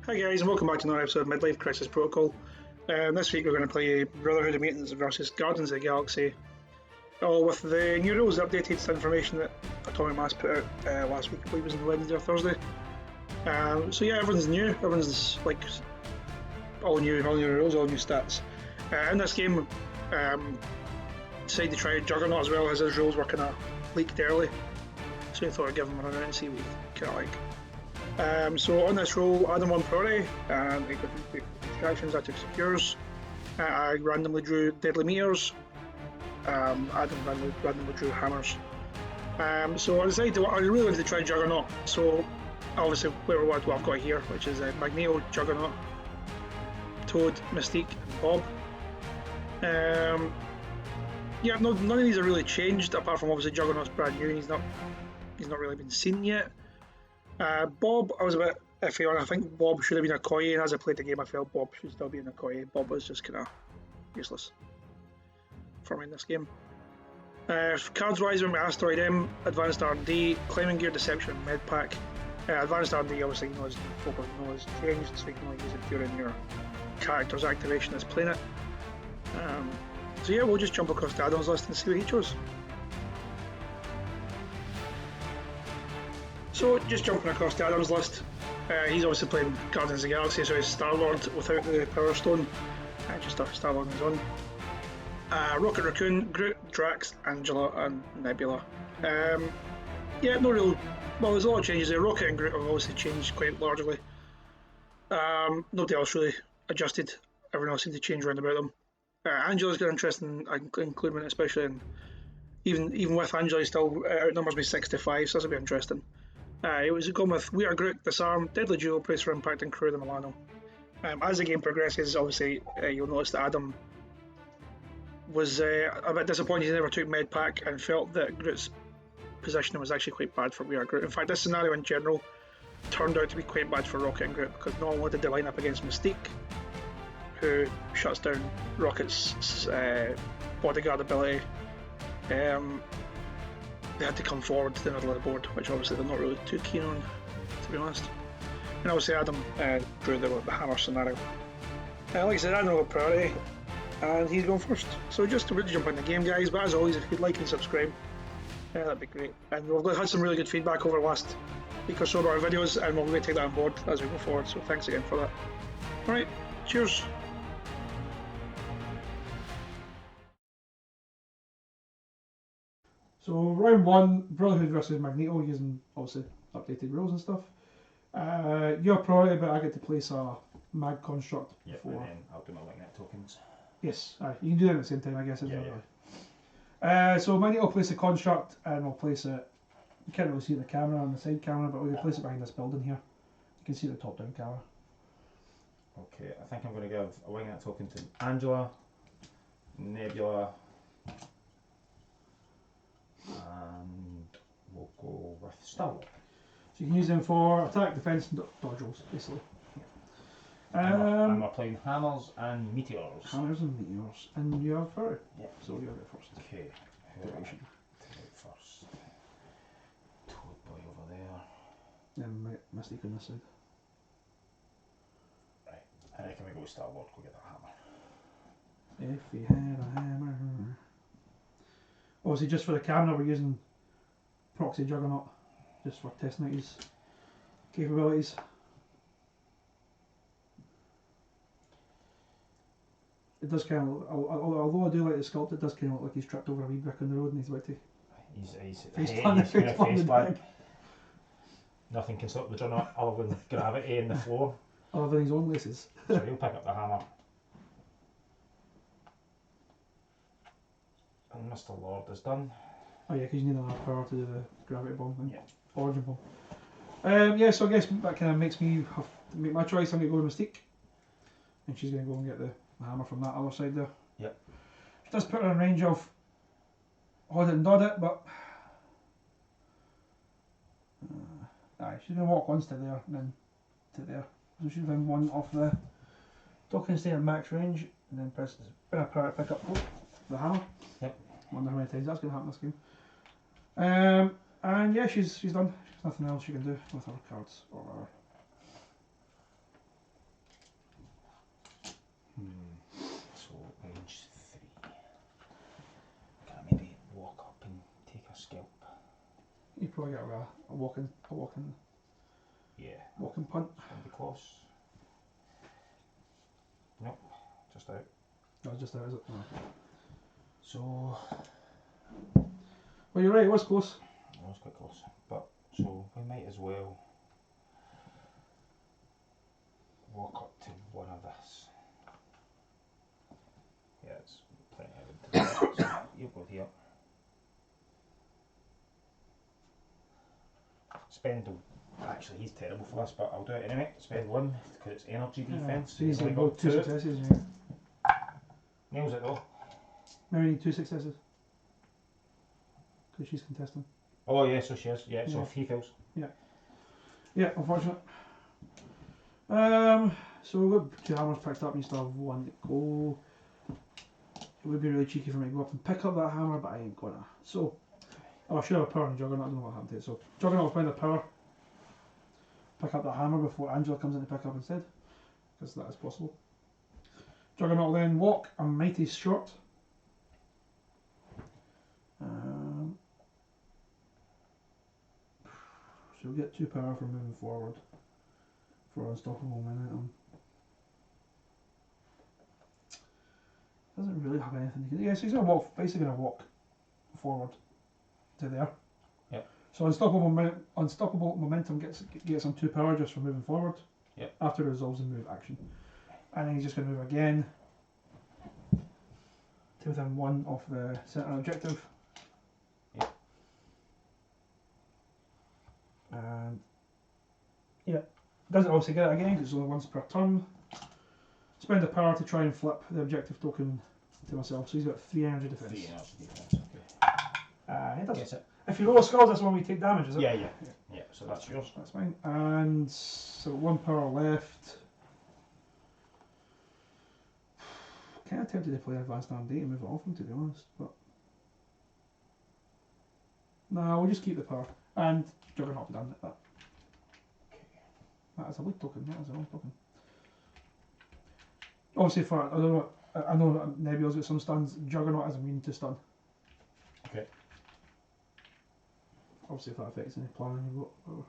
Hi guys, and welcome back to another episode of Midlife Crisis Protocol. This week we're going to play Brotherhood of Mutants versus Guardians of the Galaxy. All with the new rules, updated information that Atomic Mass put out last week. I believe it was on Wednesday or Thursday. So yeah, everyone's new. Everyone's like all new rules, all new stats. In this game, decided to try Juggernaut as well, as his rules were kind of leaked early. So I thought I'd give him a run out and see what he kind of like. So on this roll, Adam won priority, and I got the distractions, I took secures. I randomly drew deadly meteors. Adam randomly drew hammers. So I decided I really wanted to try Juggernaut. So obviously what I've got here, which is Magneto, Juggernaut, Toad, Mystique, and Bob. Yeah, none of these are really changed, apart from obviously Juggernaut's brand new and he's not really been seen yet. Bob, I was a bit iffy on. I think Bob should have been a Okoye, and as I played the game, I felt Bob should still be an Okoye. Bob was just kind of useless for me in this game. Cards wise, we're Asteroid M, Advanced R&D, Climbing Gear, Deception, and Medpack. Advanced R&D, obviously, knows changed, so you can only use it during your character's activation as playing it. So yeah, we'll just jump across to Adam's list and see what he chose. So, just jumping across to Adam's list, he's obviously playing Guardians of the Galaxy, so he's Starlord without the Power Stone, just a Starlord on his own. Rocket Raccoon, Groot, Drax, Angela, and Nebula. Yeah, no real. Well, there's a lot of changes there. Rocket and Groot have obviously changed quite largely. Nobody else really adjusted. Everyone else seemed to change around about them. Angela's got an interesting inclusion, especially in. Even with Angela, he still outnumbers me 6-5, so this will be interesting. It was going with We Are Groot, Disarm, Deadly Duo, Brace for Impact, and Crew the Milano. As the game progresses, obviously, you'll notice that Adam was a bit disappointed he never took Medpack and felt that Groot's positioning was actually quite bad for We Are Groot. In fact, this scenario in general turned out to be quite bad for Rocket and Groot because not only did they line up against Mystique, who shuts down Rocket's bodyguard ability, they had to come forward to the middle of the board, which obviously they're not really too keen on, to be honest. And obviously Adam drew the hammer scenario. Like I said, Adam got priority, and he's going first. So just to really jump in the game, guys, but as always, if you'd like and subscribe, that'd be great. And we've had some really good feedback over the last week or so about our videos, and we're going to take that on board as we go forward, so thanks again for that. Alright, cheers! So round one, Brotherhood versus Magneto, using obviously updated rules and stuff. Your priority, but I get to place a mag construct before. And then I'll do my Magneto tokens. Yes, you can do that at the same time, I guess. Yeah. So Magneto will place a construct, and we'll place it. You can't really see the camera on the side camera, but we'll place it behind this building here. You can see the top-down camera. Okay, I think I'm going to give a Magneto token to Angela, Nebula, and we'll go with Starlord. So you can use them for attack, defense, and dodge rolls, basically. I'm applying hammers and meteors. Hammers and meteors, and you have fire. Yeah. So you'll go first. Okay. Duration. First. Toad boy over there. And Mystique on this side. Right. I reckon we go with Starlord. Go get that hammer. If we had a hammer. Obviously, just for the camera, we're using Proxy Juggernaut, just for testing out his capabilities. It does kind of, although I do like the sculpt, it does kind of look like he's tripped over a wee brick on the road and he's about to. He's face plant. Nothing can stop the Juggernaut other than gravity in the floor. Other than his own laces. So he'll pick up the hammer. And Mr. Lord is done. Oh yeah, because you need enough power to do the gravity bomb thing. Yeah. Origin bomb. Yeah, so I guess that kind of makes me have to make my choice. I'm going to go with Mystique. And she's going to go and get the hammer from that other side there. Yep. She does put her in range of Hold It and Dod It, but she's going to walk once to there and then to there. So she's down one off the token, stay in max range, and then press power to pick up the hammer. Yep. Wonder how many times that's going to happen this game. And yeah, she's done. There's nothing else you can do with her cards or whatever. probably get a walking Yeah. walking punt. It's going to be close. Nope, just out. No, just that, is it? No. So, Well, you're right, it was close. it was quite close. But, so we might as well walk up to one of this. Yeah, it's plenty of room to do that. So you'll go here. Spend the... Actually, he's terrible for this, but I'll do it anyway. Spend 1, because it's energy defense. So he's only got got 2 2. successes, yeah. Nails it though. Maybe we need 2 successes. Because she's contesting. Oh yeah, so she is. Yeah, so Yeah. if he fails. Yeah, unfortunate. So we've got 2 hammers picked up and you still have 1 to go. It would be really cheeky for me to go up and pick up that hammer, but I ain't gonna. So, I should have a power on Juggernaut, I don't know what happened to it. So, Juggernaut will find a power. Pick up that hammer before Angela comes in to pick up instead. Because that is possible. Juggernaut will then walk a mighty short. So we'll get 2 power for moving forward. For unstoppable momentum. Doesn't really have anything to do. Yeah, so he's gonna walk, basically gonna walk forward to there. Yep. So unstoppable momentum gets him 2 power just for moving forward. Yep. After it resolves the move action. And then he's just gonna move again. To within 1 of the centre objective. Yep. And yeah. Doesn't obviously get it again because it's only once per turn. Spend a power to try and flip the objective token to myself. So he's got 3 energy defense. 3 energy defense, okay. It does. Gets it. If you roll skulls, that's when we take damage, is it? Yeah, yeah. Yeah, so that's yours. That's fine. And so 1 power left. Kind of tempted to play Advanced R&D and move it off him, to be honest, but no, we'll just keep the power. And Juggernaut done at that. That is a lead token. That is a wrong token. Obviously, for I know Nebula's got some stuns. Juggernaut is immune to stun. Okay. Obviously, if that affects any planning you've got. Whatever.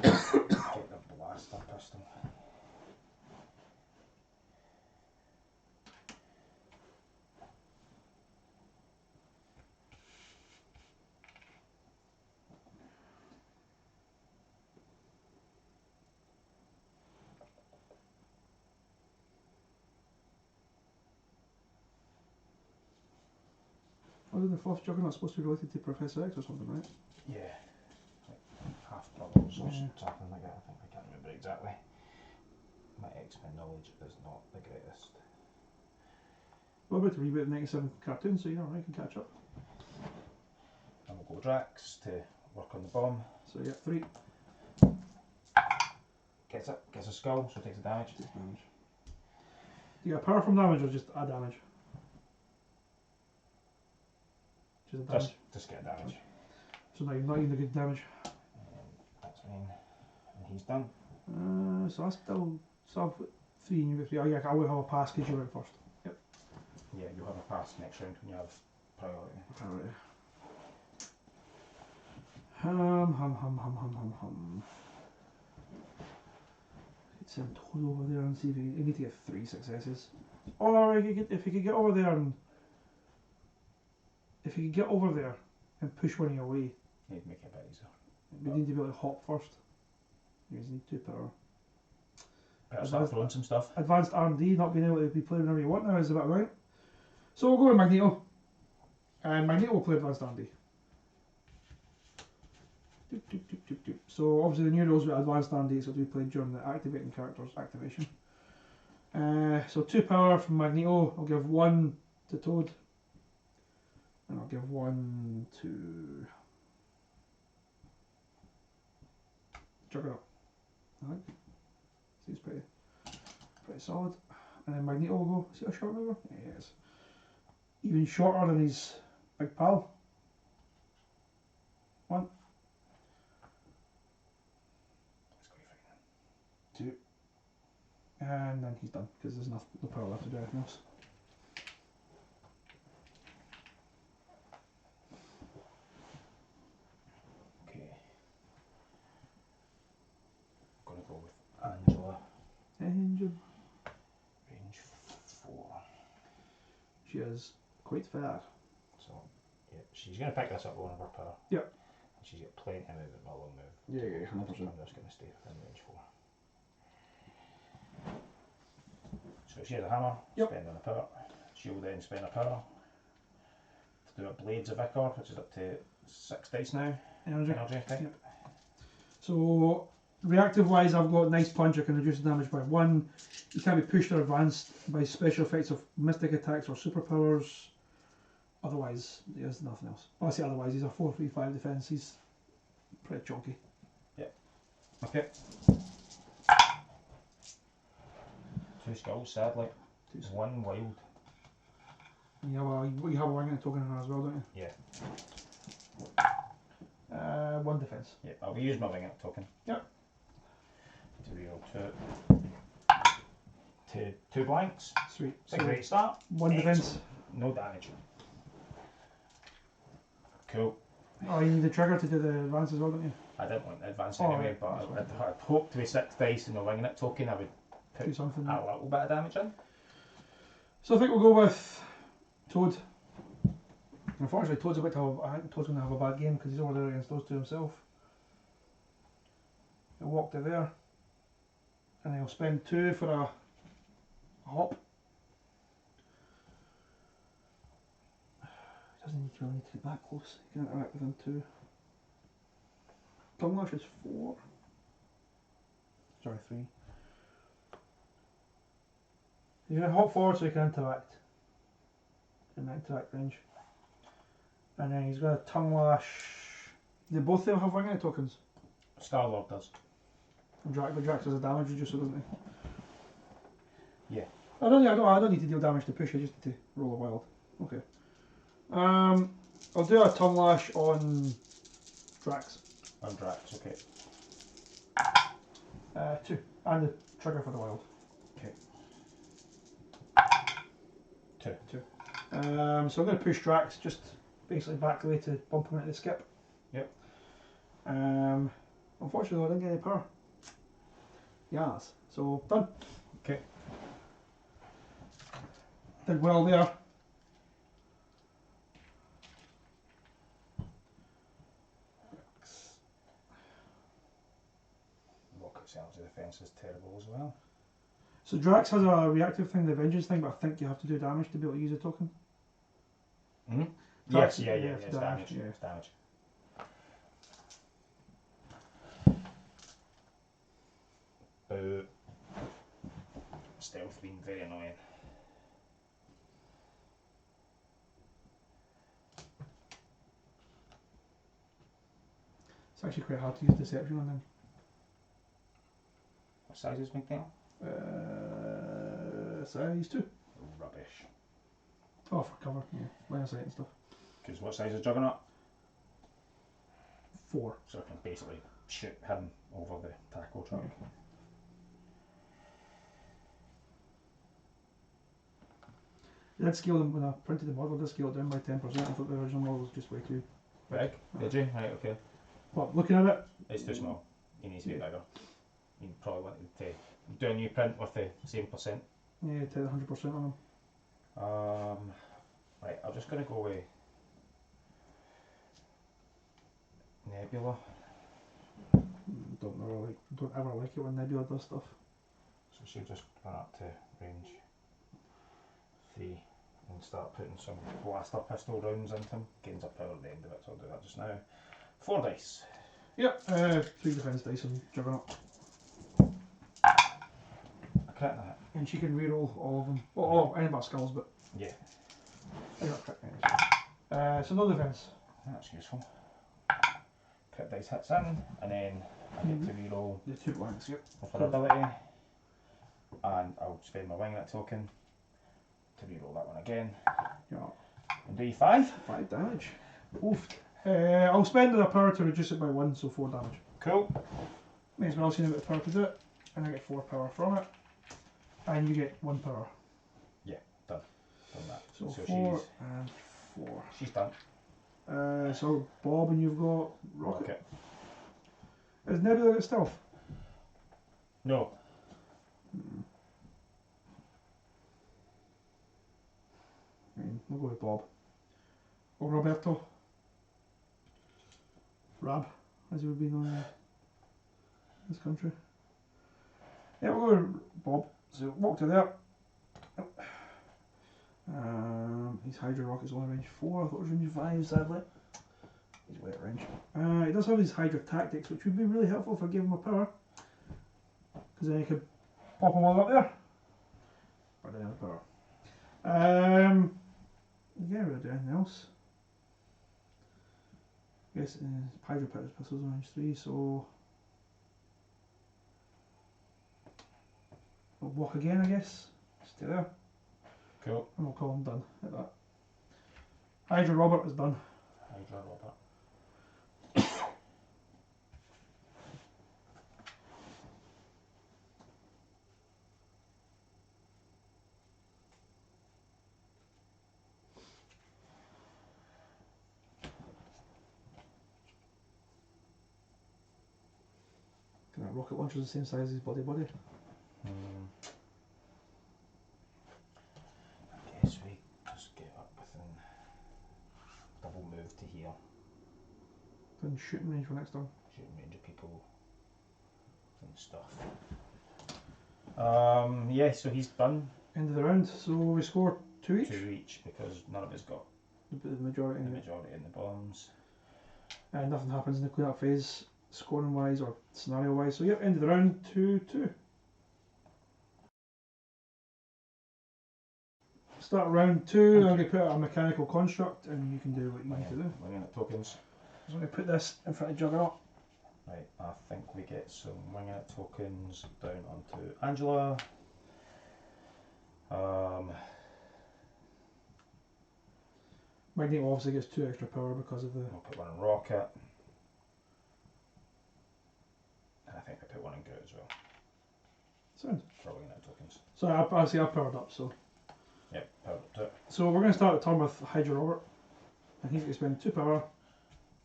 Get the blaster pistol. Wasn't the 4th Juggernaut supposed to be related to Professor X or something, right? Yeah. Like half brothers or Yeah. something like that. I can't remember exactly. My X-Men knowledge is not the greatest. We're about to reboot the 97 cartoon, so you know, I can catch up. And we'll go Drax to work on the bomb. So you get 3. Gets a skull, so takes the damage. Takes damage. Do you get a power from damage or just a damage? Just a damage. Just get damage. So now you're not even the good damage. That's fine. And he's done. So I still have 3 and you get 3. Oh yeah, I will have a pass because you went first. Yep. Yeah, you'll have a pass next round when you have priority. Priority. Could send Toad over there and see if you need to get 3 successes. Or if you could get over there and push one of your way. You'd make it a bit easier. We need to be able to hop first. You just need 2 power. Better start throwing some stuff. Advanced R&D, not being able to be played whenever you want now is a bit annoying. So we'll go with Magneto. And Magneto will play Advanced R&D. So obviously the new rules with Advanced R&D is what we played during the activating characters activation. So 2 power from Magneto. I'll give 1 to Toad. And I'll give 1 to Juggernaut. I think. Seems pretty solid. And then Magneto will go. Is he a short mover? Yeah, he is. Even shorter than his big pal. 1. 2. And then he's done, because there's no power left to do anything else. Okay. I'm going to go with Angela. Angel. Range 4. She is quite fair. So, yeah, she's going to pick this up with one of her power. Yep. And she's got plenty of movement, my long move. Yeah, 100%. So I'm just going to stay within range 4. So she has a hammer, spend on a power. She'll then spend a power to do a Blades of Vicar, which is up to 6 dice now. Energy type. Yep. So, reactive wise, I've got Nice Punch. I can reduce the damage by 1. You can't be pushed or advanced by special effects of mystic attacks or superpowers. Otherwise, there's nothing else. Well, I say otherwise, he's a 4-3-5 defense. He's pretty chunky. Yep. Okay. 2 skulls, sadly. 1 wild. You have a winging token in her as well, don't you? Yeah. 1 defense. Yeah, I'll be using my winging token. Yep. To reroll 2. 2 blanks. Sweet. It's a great start. 1 defense. No damage. Cool. Oh, you need the trigger to do the advance as well, don't you? I didn't want to advance anyway, but I'd hoped with 6 dice and a winging it token I would put do something. a little bit of damage in. So I think we'll go with Toad. Unfortunately, Toad's about to have, I think Toad's going to have a bad game because he's over there against those 2 himself. He'll walk to there, and then he'll spend 2 for a hop. He doesn't really need to get that close. He can interact with him 2. Tongue Lash is 4. Sorry, 3. He's going to hop forward so he can interact in that interact range. And then he's got a Tongue Lash. Do both of them have winging tokens? Starlord does. And Drax has a damage reducer, doesn't he? Yeah. I don't need to deal damage to push, I just need to roll a wild. Okay. I'll do a Tongue Lash on Drax. On Drax, okay. 2. And the trigger for the wild. Okay. 2. So I'm going to push Drax, just basically back the way to bump him into the skip. Yep. Unfortunately, I didn't get any power. Yes. So, done. Okay. Did well there. Lock ourselves to defense is terrible as well. So Drax has a reactive thing, the Vengeance thing, but I think you have to do damage to be able to use a token. Hmm? Drax, Yes, it's damage. Yeah. It's damage. Boo. Stealth being very annoying. It's actually quite hard to use Deception on them. What size is Magneto? Size 2. Rubbish. Oh, for cover, yeah. Line of sight and stuff. Because what size is Juggernaut? 4. So I can basically shoot him over the tackle truck. Yeah. They did scale them when I printed the model, they scaled it down by 10%. I thought the original model was just way too Big? Did you? Right, okay. But looking at it, It's too small. He needs to be bigger. You probably want to do a new print with the same percent. yeah, 100% on them. Right, I'm just going to go with Nebula. Don't ever like it when Nebula does stuff. So she'll just run up to range 3 and start putting some blaster pistol rounds into him. Gains a power at the end of it, so I'll do that just now. 4 dice. Yep, 3 defense dice on Juggernaut. A crit and a hit. And she can reroll all of them. Well, any of our skulls, but Yeah. I got crit damage. So no defense. That's useful. Crit dice hits in, and then I get to reroll The 2 blanks, yep. for ability, and I'll spend my wing at token to reroll that one again. Yeah. And D5. 5 damage. Oof. I'll spend a power to reduce it by 1, so 4 damage. Cool. May as well see a bit of power to do it, and I get 4 power from it, and you get 1 power. Yeah, done. Done that. So 4 and 4. She's done. So Bob, and you've got Rocket. Rocket. Is Nebula got stealth? No. We'll go with Bob. Or Roberto. Rab, as he would be known in this country. Yeah, we'll go with Bob. So walk to there. His Hydra Rocket's only range 4, I thought it was range 5, sadly. He's way at range. He does have his Hydra Tactics, which would be really helpful if I gave him a power. Because then he could pop them all up there. But I didn't have a power. Yeah, we'll do anything else. I guess Hydra Pistols on range 3, so we'll walk again, I guess. Stay there. Cool. And we'll call him done at that. Hydra Robert is done. Hydra Robert. That rocket launcher is the same size as his body. I guess we just get up within double move to here. Then shooting range for next turn. Shooting range of people and stuff. Yeah, so he's done. End of the round, so we score 2 each. 2 each because none of us got The majority. the majority in the bombs. Nothing happens in the cleanup phase, scoring wise or scenario wise. So yep, end of the round, 2-2. Start round 2, Okay. I'm going to put out a mechanical construct and you can do what you need to do. Winging at tokens. So I'm going to put this in front of Juggernaut. Right, I think we get some winging at tokens down onto Angela. Magneto obviously gets 2 extra power because of the... I'll put one in Rocket. And I think I put one in Groot as well. Sound. For winging at tokens. So I've powered up, so... Yep, powered up to it. So we're going to start the turn with Hydra Robert. And he's going to spend 2 power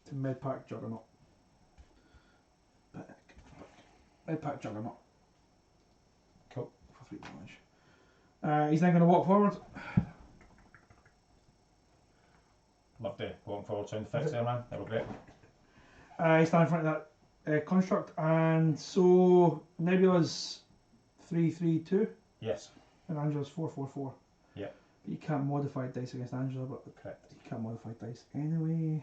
to Medpack Juggernaut. Medpack Juggernaut. Cool. For 3 damage. He's then going to walk forward. Love the walking forward sound effects there, man. They were great. He's standing in front of that construct, and so Nebula's 3-3-2, Yes. and Angela's 4-4-4. Yeah. But you can't modify dice against Angela, but Correct. you can't modify dice anyway.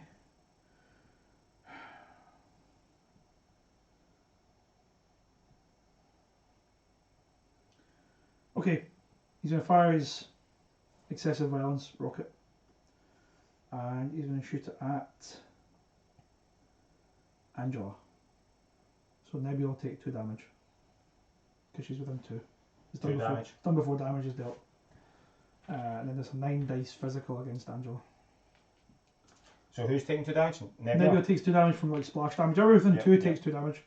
Okay, he's going to fire his excessive violence rocket, and he's going to shoot it at Angela. So Nebula will take 2 damage because she's within 2. It's done 2 before, damage. done before damage is dealt. And then there's a 9 dice physical against Angela. So who's taking 2 damage? Nebula. Nebula takes 2 damage from like splash damage. Everything Yep, 2 yep. takes 2 damage.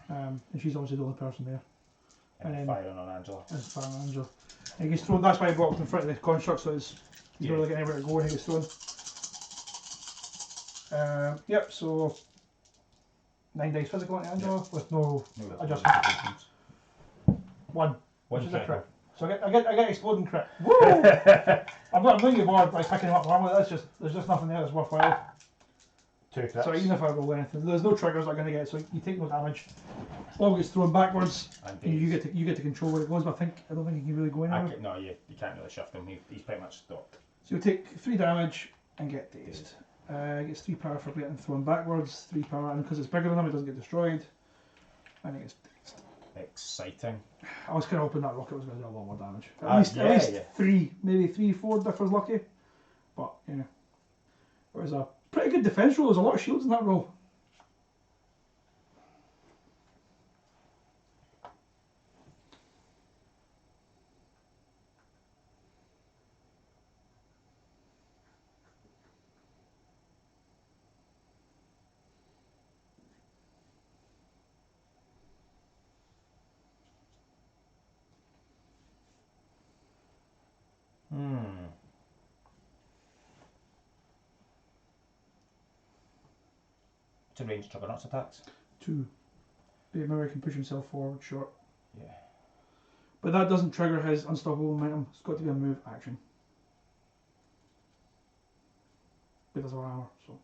And she's obviously the only person there. And then- firing on Angela. And it's firing on Angela. And he gets thrown. That's why he blocked in front of the construct, so he's Yeah. not really getting anywhere to go when he gets thrown. Yep. So 9 dice physical on Angela with no No, adjustment. 1. One Which is a crit. crit. So I get exploding crit. Woo! I'm not really bored by picking him up normally. There's just nothing there that's worthwhile. 2 crits. So even if I roll anything, there's no triggers I'm going to get. So you take no damage. Bob gets thrown backwards. And And you get to control where it goes. But I don't think he can really go anywhere. No, you can't really shift him. He's pretty much stopped. So you take 3 damage and get dazed. Gets 3 power for getting thrown backwards. 3 power, and because it's bigger than him, it doesn't get destroyed. And it gets dazed. Exciting. I was kind of hoping that rocket was going to do a lot more damage. Yeah, At least yeah. 3, maybe 3, 4 if I was lucky. But yeah, it was a pretty good defence roll. There's a lot of shields in that roll. To range Juggernaut's attacks. 2. Maybe he can push himself forward short. Yeah. But that doesn't trigger his unstoppable momentum. It's got to be a move action. But there's a armor, so.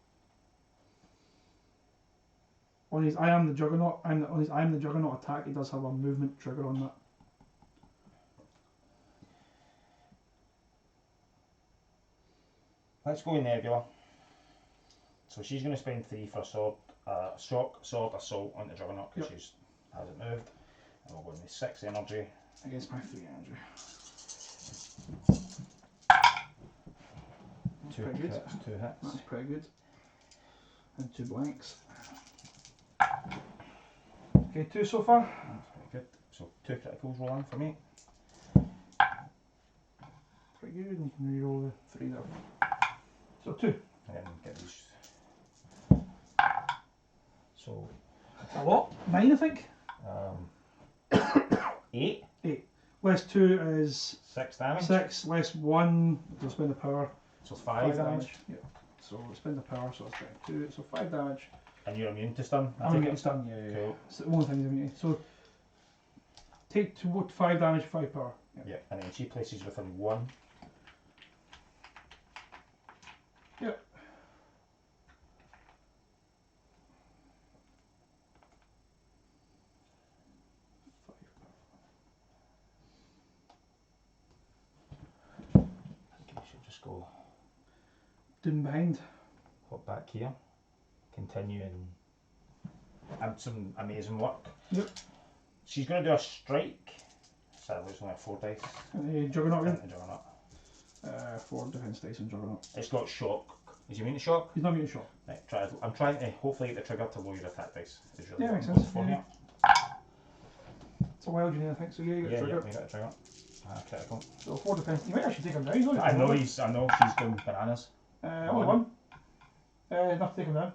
On his I am the Juggernaut, on his I am the Juggernaut attack, he does have a movement trigger on that. Let's go in Nebula. So she's going to spend 3 for a sword, shock, sword, assault on the Juggernaut because she hasn't moved. And we'll go in with 6 energy. Against my 3 energy. 2 pretty good. hits, 2 hits. That's pretty good. And 2 blanks. Okay, 2 so far. That's pretty good. So 2 criticals rolling for me. Pretty good, and you can reroll the 3 there. So 2. And then get these. So. A lot? 9 I think? 8. 8. Less 2 is 6 damage. 6, less 1, we'll spend the power. So 5 damage. Yeah. So we'll spend the power, so it's 2, so 5 damage. And you're immune to stun? I'm getting stun, yeah. Cool. It's the only thing he's immune to. So take 5 damage, 5 power. Yeah, and then she places within 1. Yep. Go Doom behind. hop back here, continuing some amazing work. Yep. She's going to do a strike. Sadly, it's only a 4 dice. And the Juggernaut again. Juggernaut. 4 defense dice on Juggernaut. It's got shock. Is he immune to shock? He's not immune to shock. Right, I'm trying to hopefully get the trigger to lower your attack dice. Is really Yeah, what makes I'm going sense. for here. It's a wild unit, I think. So yeah, you got a trigger. Yeah, you got a trigger. Critical. So 4 defense. You might actually take him down. He's only I know 4. she's going bananas. Only 1. Enough to take him down.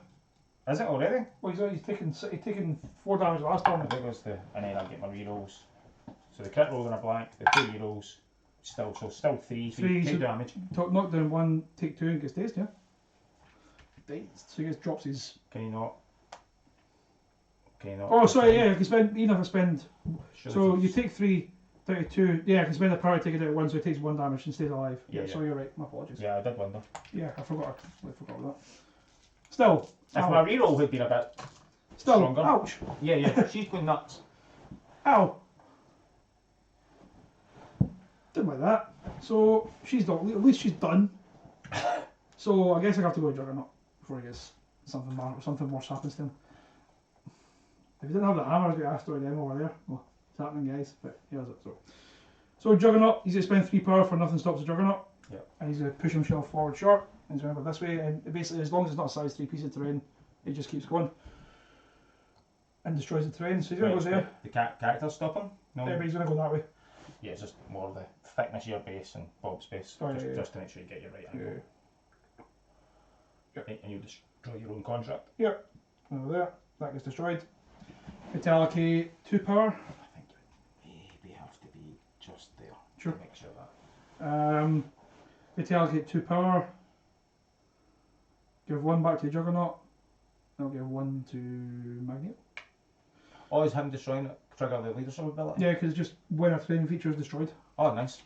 Is it already? Well, he's taken 4 damage last I turn. think it was and then I'll get my rerolls. So the crit rolls on a blank, the 2 rerolls, still 3, so you take damage. Knock down 1, take 2 and gets dazed, yeah? Dazed. So he drops his... Can you not? Oh, sorry, yeah, I can spend, even if I spend... Sure, so you take 3 down to 2, yeah, I can spend the power to take it down to 1, so he takes 1 damage and stays alive. Yeah. So you're right, my apologies. Yeah, I did wonder. Yeah, I forgot that. Still. If my reroll had been a bit stronger. Ouch. Yeah, she's going nuts. Ow. Didn't like that. So she's done. At least she's done. So I guess I have to go to Juggernaut before he gets something worse happens to him. If he didn't have the hammer, I'd get asteroid M over there. Well, it's happening, guys. But he has it. So Juggernaut. He's gonna spend 3 power for nothing stops the Juggernaut. Yeah. And he's gonna push himself forward short. And he's gonna go this way. And basically, as long as it's not a size 3 piece of terrain, it just keeps going and destroys the terrain. So he's gonna go there. The characters stop him? No. Yeah, but he's gonna go that way. Yeah, it's just more of the thickness of your base and Bob's base, just to make sure you get your right angle. Yeah. Right, and you destroy your own contract. Yeah. Over there. That gets destroyed. Vitality 2 power. I think you maybe have to be just there. Sure. To make sure that. Vitality 2 power. Give 1 back to Juggernaut. I'll give 1 to Magneto. Oh, is him destroying it trigger the leadership ability? Yeah, because just when a terrain feature is destroyed. Oh, nice.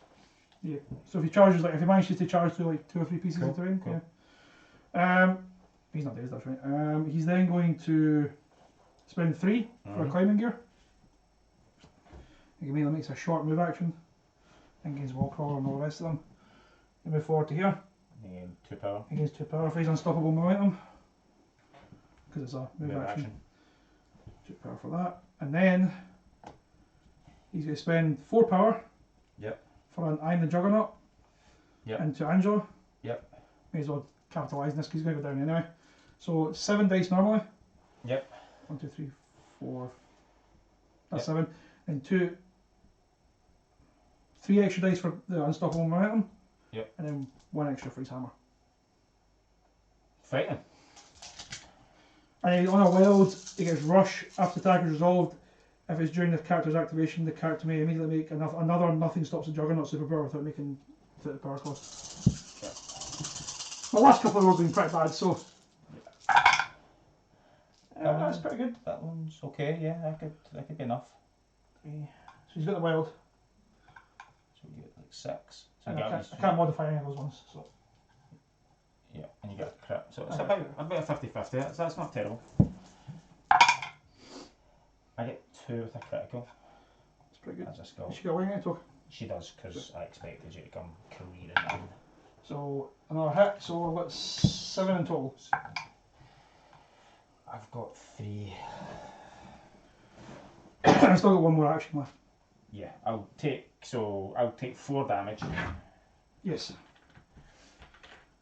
Yeah. So if he charges, if he manages to charge to 2 or 3 pieces of terrain, cool. Yeah. He's not dazed, that's right. He's then going to spend 3 for a climbing gear. He makes a short move action. And gains wall crawler and all the rest of them. He move forward to here. And 2 power. He gains 2 power for his unstoppable momentum. Because it's a move action. 2 power for that. And then he's going to spend 4 power. Yep. For an I'm the Juggernaut. Yep. And to Angela. Yep. may as well capitalise this because he's going to go down anyway. So 7 dice normally. Yep. 1, 2, 3, 4. That's Yep. 7. And 3 extra dice for the unstoppable momentum. Yep. And then 1 extra for his hammer. Fighting. And on a wild, he gets rush after the attack is resolved. If it's during the character's activation, the character may immediately make another nothing stops the Juggernaut superpower without making the power cost. Yep. My last couple of rolls have been pretty bad, so that's pretty good. That one's okay. Yeah, that could be enough. 3. So he's got the wild. So you get like 6. So And you I get can't modify any of those ones. So yeah, and you get a crit. So it's about a 50-50. That's not terrible. I get 2 with a critical. it's pretty good. As a skill. Has she got a wing at all? She does, because I expected you to come careering in. So another hit. So I've got 7 in total. I've got 3. I've still got 1 more action left. Yeah, I'll take 4 damage. Yes.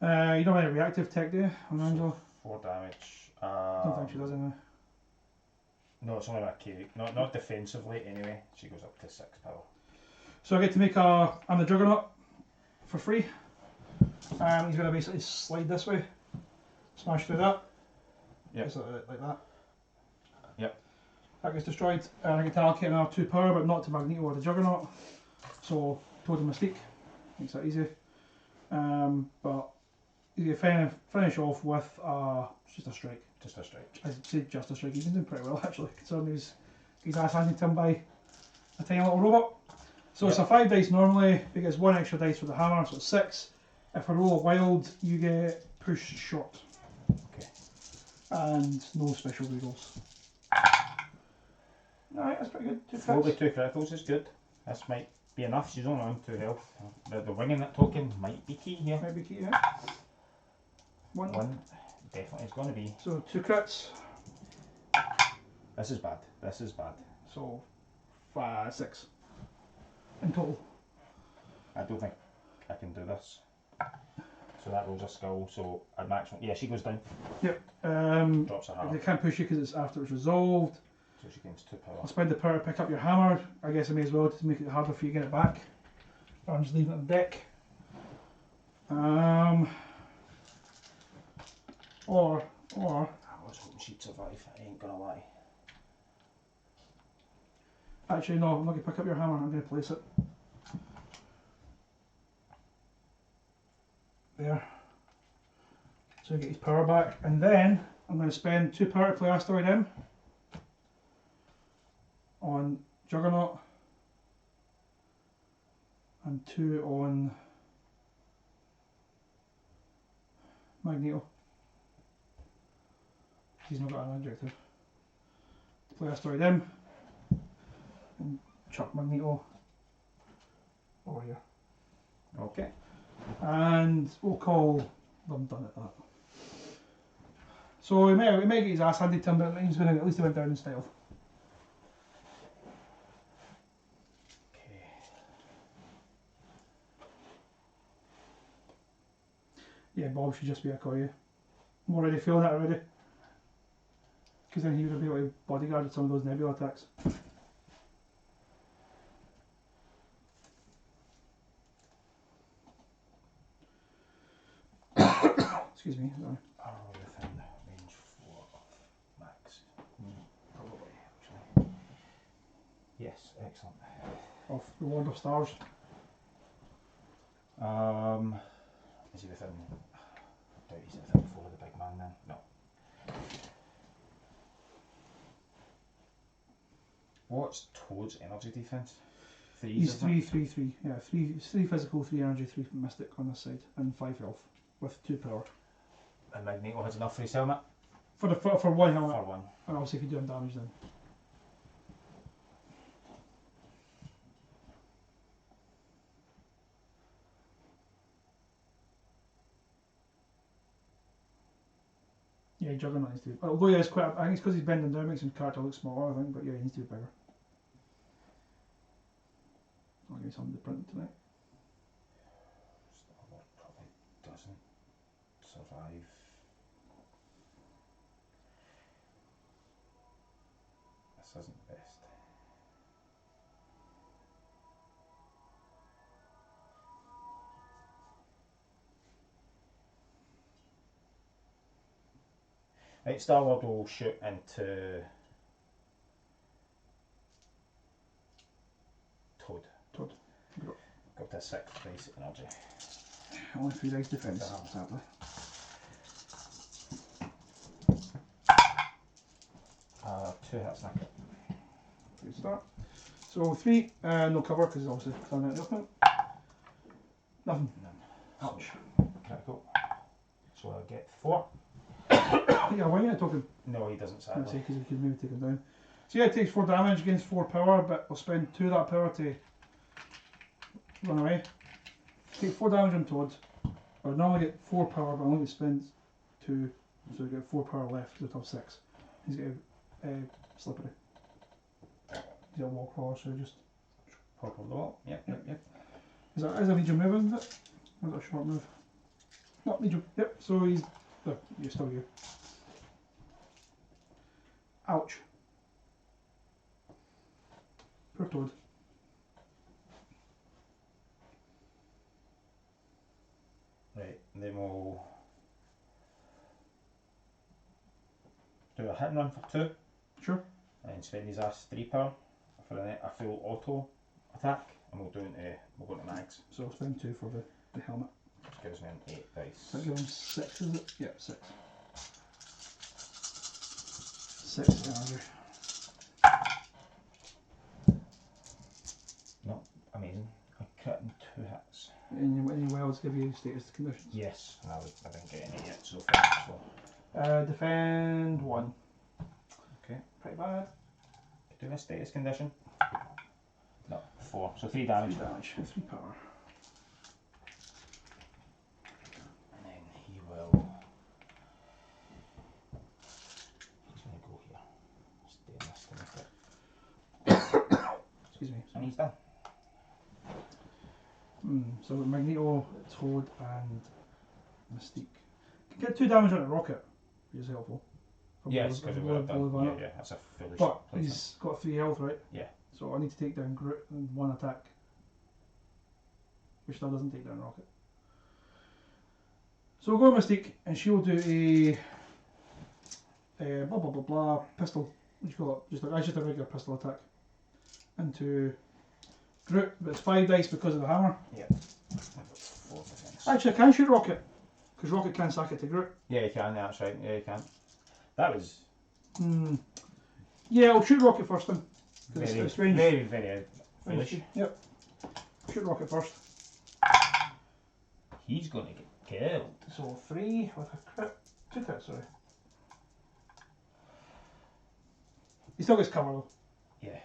You don't have any reactive tech, do you, on Angela? 4 damage. I don't think she does anyway. No, it's only my K. Not defensively anyway. She goes up to 6 power. So I get to make I'm the Juggernaut for free. He's going to basically slide this way, smash through that. Yep. Just like that. Yep. That gets destroyed, and I get to allocate another 2 power, but not to Magneto or the Juggernaut. So total mistake. Makes that easy. But you finish off with just a strike. Just a strike. I'd say just a strike. He's been doing pretty well actually, considering his ass handed to him by a tiny little robot. So Yep. it's a 5 dice normally, he gets 1 extra dice for the hammer, so it's 6. If I roll a wild, you get pushed short. Okay. And no special rerolls. Alright, that's pretty good. 2 4 with crits. 2 criticals is good. This might be enough. She's only on 2 health. The winging that token might be key here. Maybe key, yeah. 1. 1 definitely is going to be. So 2 crits. This is bad. This is bad. So 6 in total. I don't think I can do this. So that rolls a skill. So at maximum, yeah, she goes down. Yep. Drops her They hammer. can't push you because it's after it's resolved. So she gains 2 power. I'll spend the power to pick up your hammer. I guess I may as well to make it harder for you to get it back. Or I'm just leaving it on the deck. Or I was hoping she'd survive. I ain't gonna lie. actually no, I'm not going to pick up your hammer. I'm going to place it there. So you get his power back, and then I'm going to spend 2 power to play Asteroid M on Juggernaut, and 2 on Magneto. He's not got an objective. Play Asteroid M and chuck Magneto over here. Okay. And we'll call them done at that. So he may get his ass handed to him, but he's going to at least he went down in style. Okay. Yeah, Bob should just be a coy. I'm already feeling that already. Because then he would have been able to bodyguard some of those nebula attacks. Excuse me. Sorry. Are we within range 4 of max? Probably, actually. Yes, excellent. Of the Lord of Stars. Is he within? I doubt he's within 4 of the big man then. No. What's Toad's energy defense? 3. He's 3. Yeah, 3 physical, 3 energy, 3 mystic on this side, and 5 health with 2 power. And Magneto has enough for his helmet? For 1 helmet. For 1. And obviously if you do him damage then. Yeah, Juggernaut needs to be. Although he is quite. I think it's because he's bending down, makes his character look smaller. I think, but yeah, he needs to be bigger. I'll give you something to print tonight. Starlord probably doesn't. survive. This isn't the best. Right, Starlord will shoot into Toad. Toad. Go to 6 basic energy. Only 3 dice defense, sadly. Two hits, knock it. Good start. So 3, no cover because it's obviously done out the opening. Nothing. None. Ouch. Critical. So I get 4. Yeah, why are you talking? No, he doesn't, I sadly. say because he could maybe take him down. So yeah, it takes 4 damage against 4 power, but we'll spend 2 of that power to run away. Take 4 damage on Toad. I would normally get 4 power, but I only spend 2, so we get 4 power left to the top 6. He's got a slippery. He's got a wall crawler, so just Pop over the wall. Yep. Is that a medium move, isn't it? Or is that a short move? Not medium. Yep, so he's. Oh, you're still here. Ouch. Poor Toad. Right, then we'll do a hit and run for 2. Sure. And spend his ass 3 power for a full auto attack. And we'll go into mags. So I'll spend 2 for the helmet. Which gives me an 8 dice. That gives him 6, is it? Yep, 6. 6 energy. Not amazing. I crit in 2 hits. Any wells give you status conditions? Yes, I didn't get any yet so far. So. Defend 1. Okay. Pretty bad. Do a status condition. No, 4. So 3 damage. 3 damage. 3 power. And then he will. He's going to go here. Stay in this to make it. Excuse me. And he's done. So Magneto, Toad, and Mystique. Can get 2 damage on a rocket, which is helpful. Yes, because it would have done. Yeah, that's a foolish But placement. he's got 3 health, right? Yeah. So I need to take down Groot in 1 attack, which still doesn't take down Rocket. So we'll go with Mystique, and she'll do a blah blah blah blah pistol. What do you call it? Just a regular pistol attack into Groot, but it's 5 dice because of the hammer. Yeah. 4 defense. Actually, I can shoot Rocket because Rocket can sack it to Groot. Yeah, you can. That's right. Yeah, you can. That was. Yeah, I'll shoot Rocket first then. Very, it's range. very foolish. Yep. Shoot Rocket first. He's going to get killed. So 3 with a crit. 2 crits, sorry. He still gets cover though. Yeah.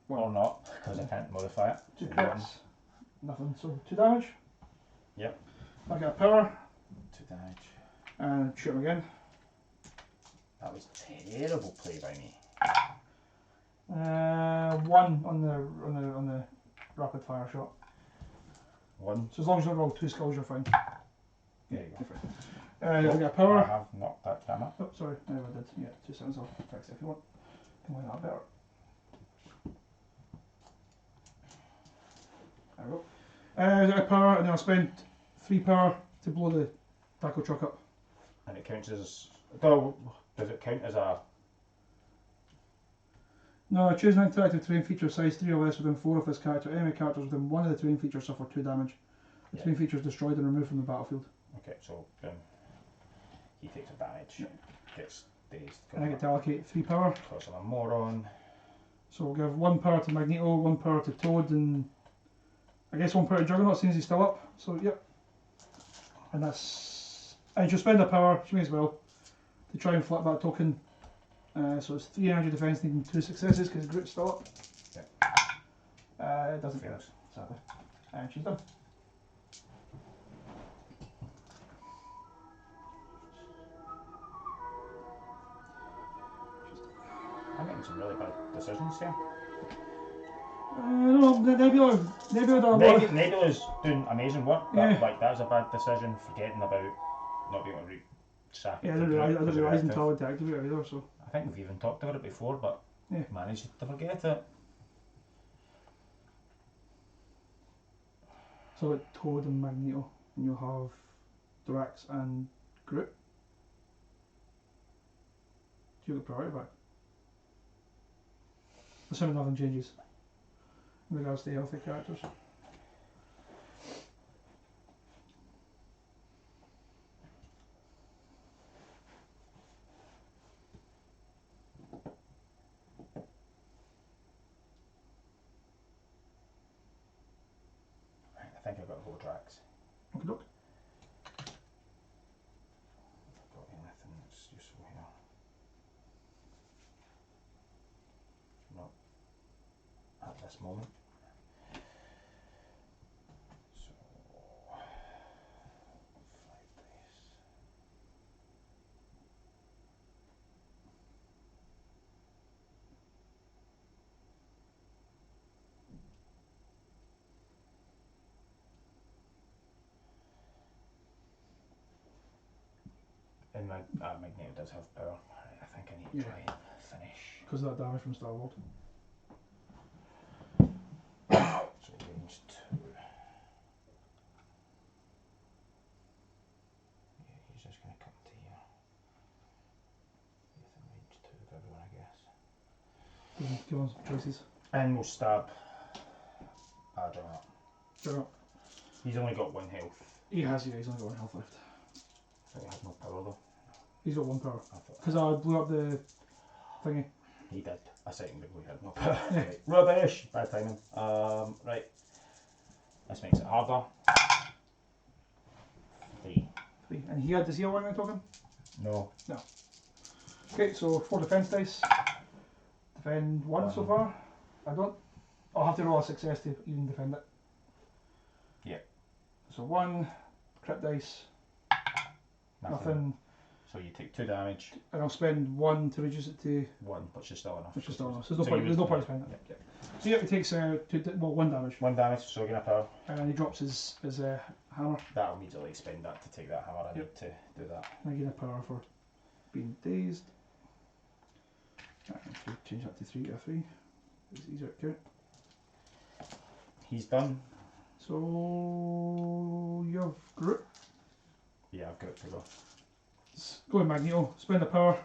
1. Or not, because I can't modify it. 2 So crits. Nothing. So 2 damage. Yep. I get a power 2 damage. and shoot him again. That was terrible play by me. 1 on the rapid fire shot. 1. So as long as you don't roll 2 skulls, you're fine. There you go. I get a I power. have knocked that camera. Oh, sorry, I never did. Yeah, 2 seconds. I'll fix it if you want. Can win that better. There we go. I get a power, and then I'll spend 3 power to blow the tackle truck up. And it counts as. Oh, does it count as a. No, choose an interactive terrain feature size 3 or less within 4 of this character. Enemy characters within 1 of the terrain features suffer 2 damage. The terrain feature is destroyed and removed from the battlefield. Okay, so he takes a damage. Gets dazed. And I get to allocate 3 power. Because I'm a moron. So we'll give 1 power to Magneto, 1 power to Toad, and I guess 1 power to Juggernaut since he's still up. So, yep. And that's. And she'll spend a power, she may as well, to try and flip that token. So it's 3 energy defense, needing 2 successes because Groot's still up. Yep. It doesn't fail, sadly. And she's done. I'm making some really bad decisions here. No, Nebula's doing amazing work, but Yeah. like that was a bad decision, forgetting about not being able to sack Yeah, I it. didn't realise reactive. until to activate it either, so. I think we've even talked about it before, but Yeah. managed to forget it. So like Toad and Magneto, and you'll have Drax and Groot. Do you get priority back? Assuming nothing changes in regards to healthy characters. Right, I think I've got to go Drax. Okay, doke. Got anything that's useful here? Not at this moment. So 5 dice. And Magneto does have power. Right, I think I need to try and finish. Because of that damage from Starlord. So range 2. Yeah, he's just going to come to here. Within range 2 of everyone, I guess. Give him some choices. And we'll stab Juggernaut. Juggernaut. He's only got 1 health. He has, yeah, he's only got 1 health left. So he has no power though. He's got 1 power. I thought Because I blew up the thingy. he did. A second ago he had no power. Right. Rubbish! Bad timing. Right. This makes it harder. 3. 3. And he had, does he have 1 in token? No. No. Okay, so 4 defense dice. Defend 1 so far. I don't. I'll have to roll a success to even defend it. Yeah. So 1 crit dice. Nothing. So you take 2 damage. And I'll spend 1 to reduce it to 1, which is still enough. which is still enough. So there's no point spending that. Yeah. So yeah, he takes 1 damage. 1 damage, so again a power. And he drops his hammer. That'll immediately spend that to take that hammer. I need to do that. And I gain a power for being dazed. And if we change that to 3 to a 3, it's easier to count. He's done. So you have Groot. Yeah, I've got it to go. Go with Magneto, spend a power.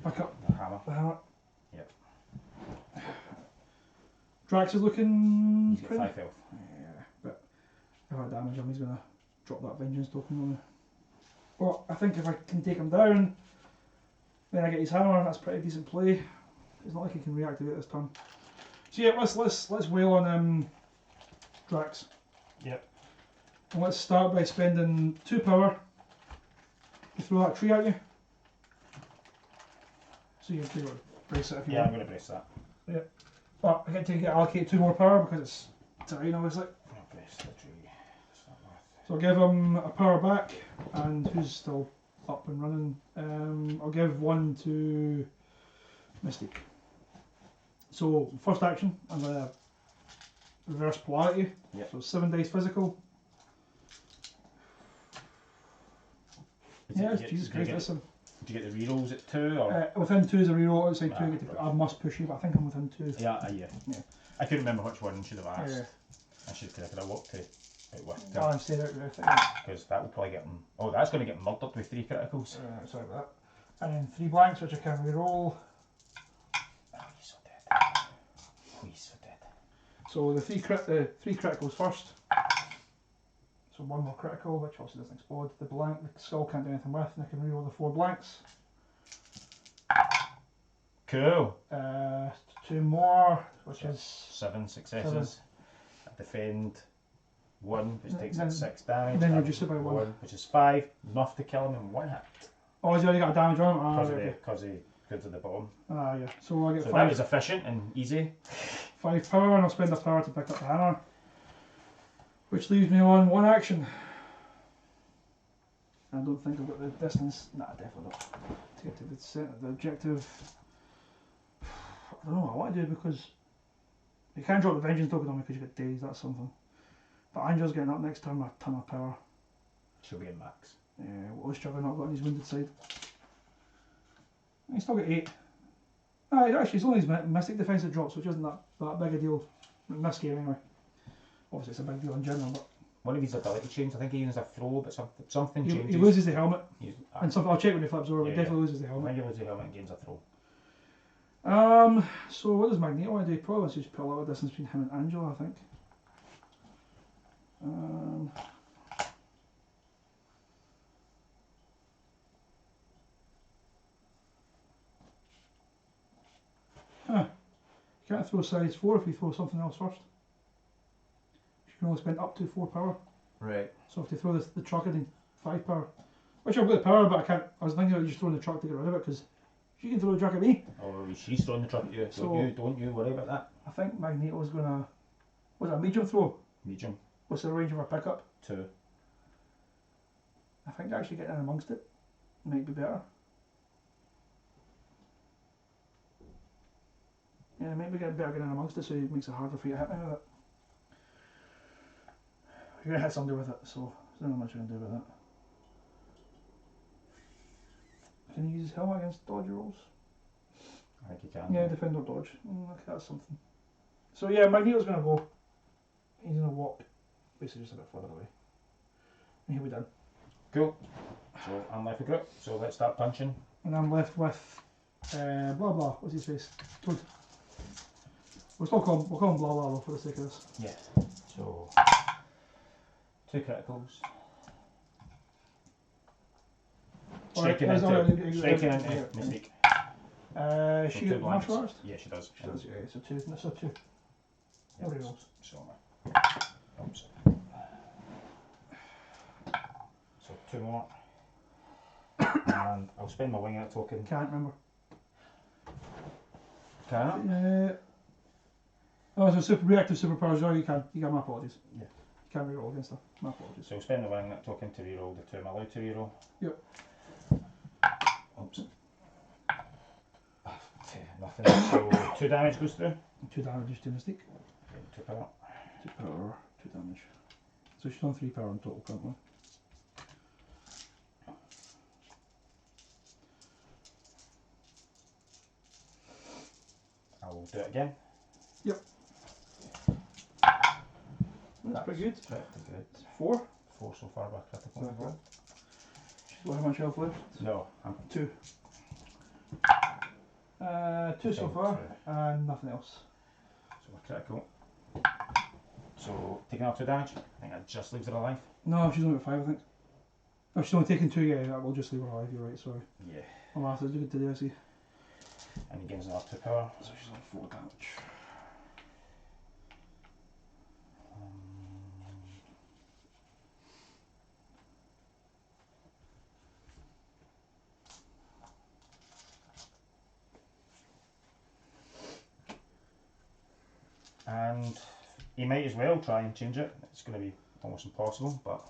Back up The hammer. the hammer. Yep. Drax is looking He's got 5 health. Yeah, but if I damage him, he's going to drop that vengeance token on me. But I think if I can take him down, then I get his hammer, and that's pretty decent play. It's not like he can reactivate this turn. So yeah, let's wail on Drax. Yep. And let's start by spending 2 power to throw that tree at you. So you can brace it if you Yeah, I'm want. going to brace that. But I get to allocate 2 more power because it's terrain obviously. I'll brace the tree. Start with. So I'll give him a power back, and who's still up and running? I'll give 1 to Mystique. So first action, I'm going to reverse polarity. Yep. So 7 dice physical. Yeah, Jesus Christ, listen. Did you get the rerolls at 2 or? Within 2 is a reroll, outside 2 I Ah, get to, right. I must push you, but I think I'm within 2. Yeah. Yeah. I couldn't remember which one should have asked. Yeah. I should have walked to it with Oh, I stayed out with it. because that will probably get him. Oh, that's going to get murdered with 3 criticals. Sorry about that. And then 3 blanks, which I can reroll. Oh, he's so dead. Oh, he's so dead. So the 3 criticals first. So 1 more critical, which also doesn't explode. The blank, the skull can't do anything with, and I can reroll the 4 blanks. Cool. 2 more, which is 7 successes. I defend 1, which takes Then- 6 damage. then and reduce it by 1. which is 5. Enough to kill him in 1 hit. oh, he's already got a damage on him. Because he goes to the bottom. Yeah. So I get So 5, that was efficient and easy. 5 power, and I'll spend a power to pick up the hammer, which leaves me on 1 action. I don't think I've got the distance. Nah, definitely not. To get to the centre, the objective. I don't know what I want to do because You can't drop the vengeance token on me because you get dazed, that's something. But Angel's getting up next turn with a ton of power. She'll be in max. Yeah, what was Juggernaut got on his wounded side? He's still got 8. Actually, it's only his Mystic Defense that drops, which isn't that big a deal in this game anyway. Obviously, it's a big deal in general, but. One of his ability changes, I think he uses a throw, but something changes. He loses the helmet. And something, I'll check when he flips over, but yeah, definitely loses the helmet. I think he loses the helmet and gains a throw. So what does Magneto want to do? He probably wants to just put a lot of distance between him and Angela, I think. You can't throw size 4 if you throw something else first. You can only spend up to 4 power. Right. So if you throw the truck, I need 5 power. Which I've got the power, but I can't. I was thinking about just throwing the truck to get rid of it because she can throw the truck at me. Oh, she's throwing the truck at you. So don't you worry about that. I think Magneto's gonna. Was it a medium throw? Medium. What's the range of our pickup? 2. I think actually getting in amongst it might be better. Yeah, maybe better getting in amongst it so it makes it harder for you to hit me with it. You're gonna hit somebody with it, so there's not much you can do with that. Can you use his helmet against dodge rolls? I think you can. Yeah, defend or dodge. Okay, that's something. So yeah, Magneto's gonna go. He's gonna walk basically just a bit further away. And he'll be done. Cool. So I'm left with grip, so let's start punching. And I'm left with blah blah, what's his face? Toad. We'll call him blah blah though for the sake of this. Yeah. So 2 criticals. Striking into Mystique. She got martial arts? Yeah, she does. She does, yeah, so 2. That's a 2. No rerolls. So 2 more. And I'll spend my wing out token. Can't remember. Can I? Oh, so reactive superpowers. Oh, you can. You can. My apologies. Yeah. You can't reroll against them. My apologies. So I'll spend the wing out token to reroll the 2 I'm allowed to reroll. Yep. Oops. Nothing. So 2 damage goes through. 2 damage to Mystique. 2 power. 2 power, 2 damage. So she's on 3 power in total currently. I'll do it again. Yep. That's pretty good. Pretty good. 4. 4 so far by critical. Okay. She's got how much health left? No, I'm 2. 2 so far, and nothing else. So we're critical. So taking off 2 damage. I think that just leaves her alive. No, she's only got 5, I think. Oh, she's only taken 2, yeah, that will just leave her alive, you're right, sorry. Yeah. I'm after do good today, I see. And he gains another 2 power. So she's on 4 damage. And he might as well try and change it. It's going to be almost impossible, but.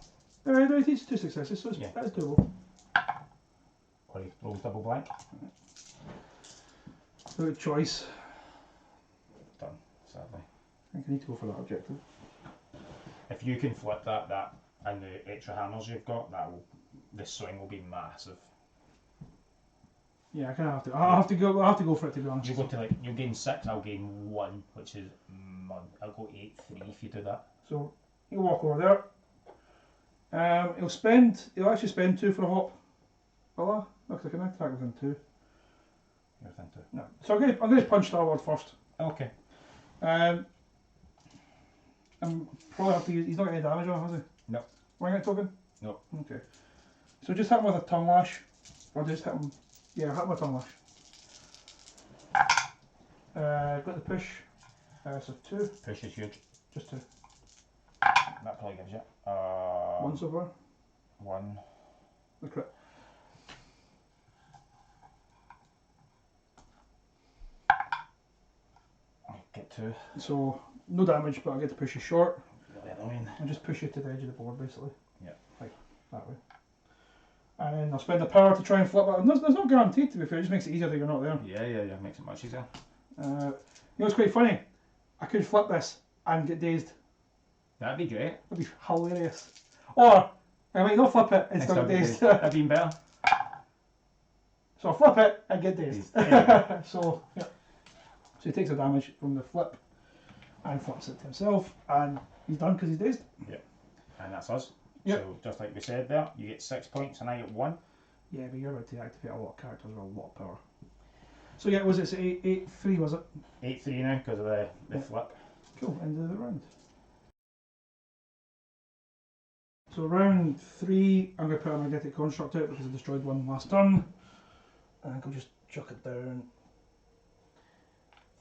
No, it is 2 successes, so that's doable. Or he rolls double blank. No choice. Done, sadly. I think I need to go for that objective. If you can flip that and the extra hammers you've got, the swing will be massive. Yeah, I kind of have to. I'll have to go for it, to be honest. You go to you'll gain 6, I'll gain 1, which is I'll go 8-3 if you do that. So he'll walk over there. He'll actually spend 2 for a hop. Voila. Look, I can attack within 2. Within 2. No. So I'm going to punch Starlord first. Okay. I'm probably have to use. He's not got any damage on, has he? No. Wing it token? No. Okay. So just hit him with a tongue lash. Or just hit him. Yeah, hit him with a tongue lash. Got the push. So 2. Push is huge. Just 2. That probably gives you 1 so far. 1. The crit. Get 2. So no damage, but I get to push you short. Really annoying. And just push you to the edge of the board, basically. Yeah. Like that way. And then I'll spend the power to try and flip it. And there's no guaranteed, to be fair. It just makes it easier that you're not there. Yeah. Makes it much easier. You know what's quite funny? I could flip this and get dazed. That'd be great. That'd be hilarious. Or I might not flip it and still Still get get dazed. That'd be better. So I flip it and get dazed. Yeah. So yeah. So he takes the damage from the flip and flips it to himself, and he's done because he's dazed. Yeah. And that's us. Yep. So just like we said there, you get 6 points and I get 1. Yeah, but you're about to activate a lot of characters with a lot of power. So yeah, was it 8-3 was it? 8-3 now because of the flip. Cool, end of the round. So round 3, I'm going to put a magnetic construct out because I destroyed one last turn. And I think I'll just chuck it down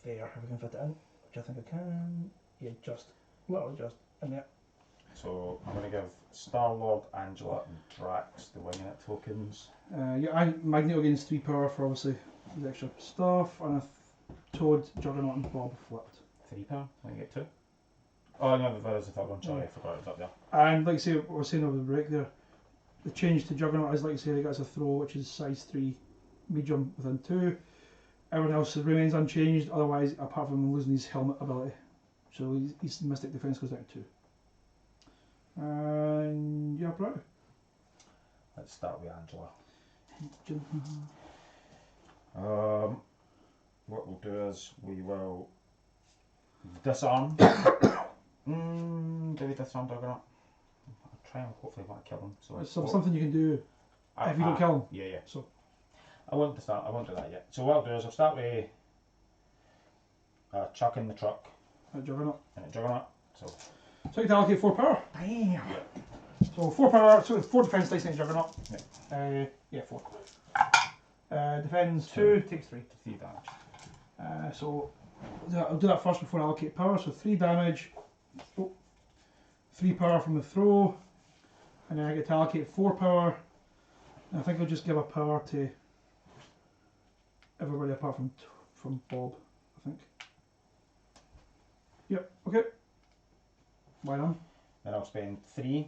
there, if I can fit it in, which I think I can. Yeah, literally just in there. So I'm going to give Starlord, Angela and Drax the winging it tokens. Yeah, Magneto gains 3 power for obviously the extra stuff, and a Toad, Juggernaut and Bob flipped. 3 power, I get 2. Oh no, there's the third one, sorry, I forgot it was up there. And like I say, what I was saying over the break there, the change to Juggernaut is like I say, he gets a throw which is size 3, medium within 2. Everyone else remains unchanged, otherwise, apart from him losing his helmet ability. So his Mystic Defense goes down to 2. And yeah, right. Let's start with Angela. What we'll do is we will disarm. Do we disarm Juggernaut? I'll try and hopefully want to kill him. So It's something you can do if you don't kill him. Yeah. So I won't do that yet. So what I'll do is I'll start with Chuck in the truck. Juggernaut. And a Juggernaut. So you can allocate 4 power. Bam! yeah. So 4 power, so 4 defense dice in Juggernaut. Yeah. 4. Defends 2, takes 3. 3 damage. So I'll do that first before I allocate power. So 3 damage, 3 power from the throw, and then I get to allocate 4 power. And I think I'll just give a power to everybody apart from Bob, I think. Yep, okay. Why not? Then I'll spend 3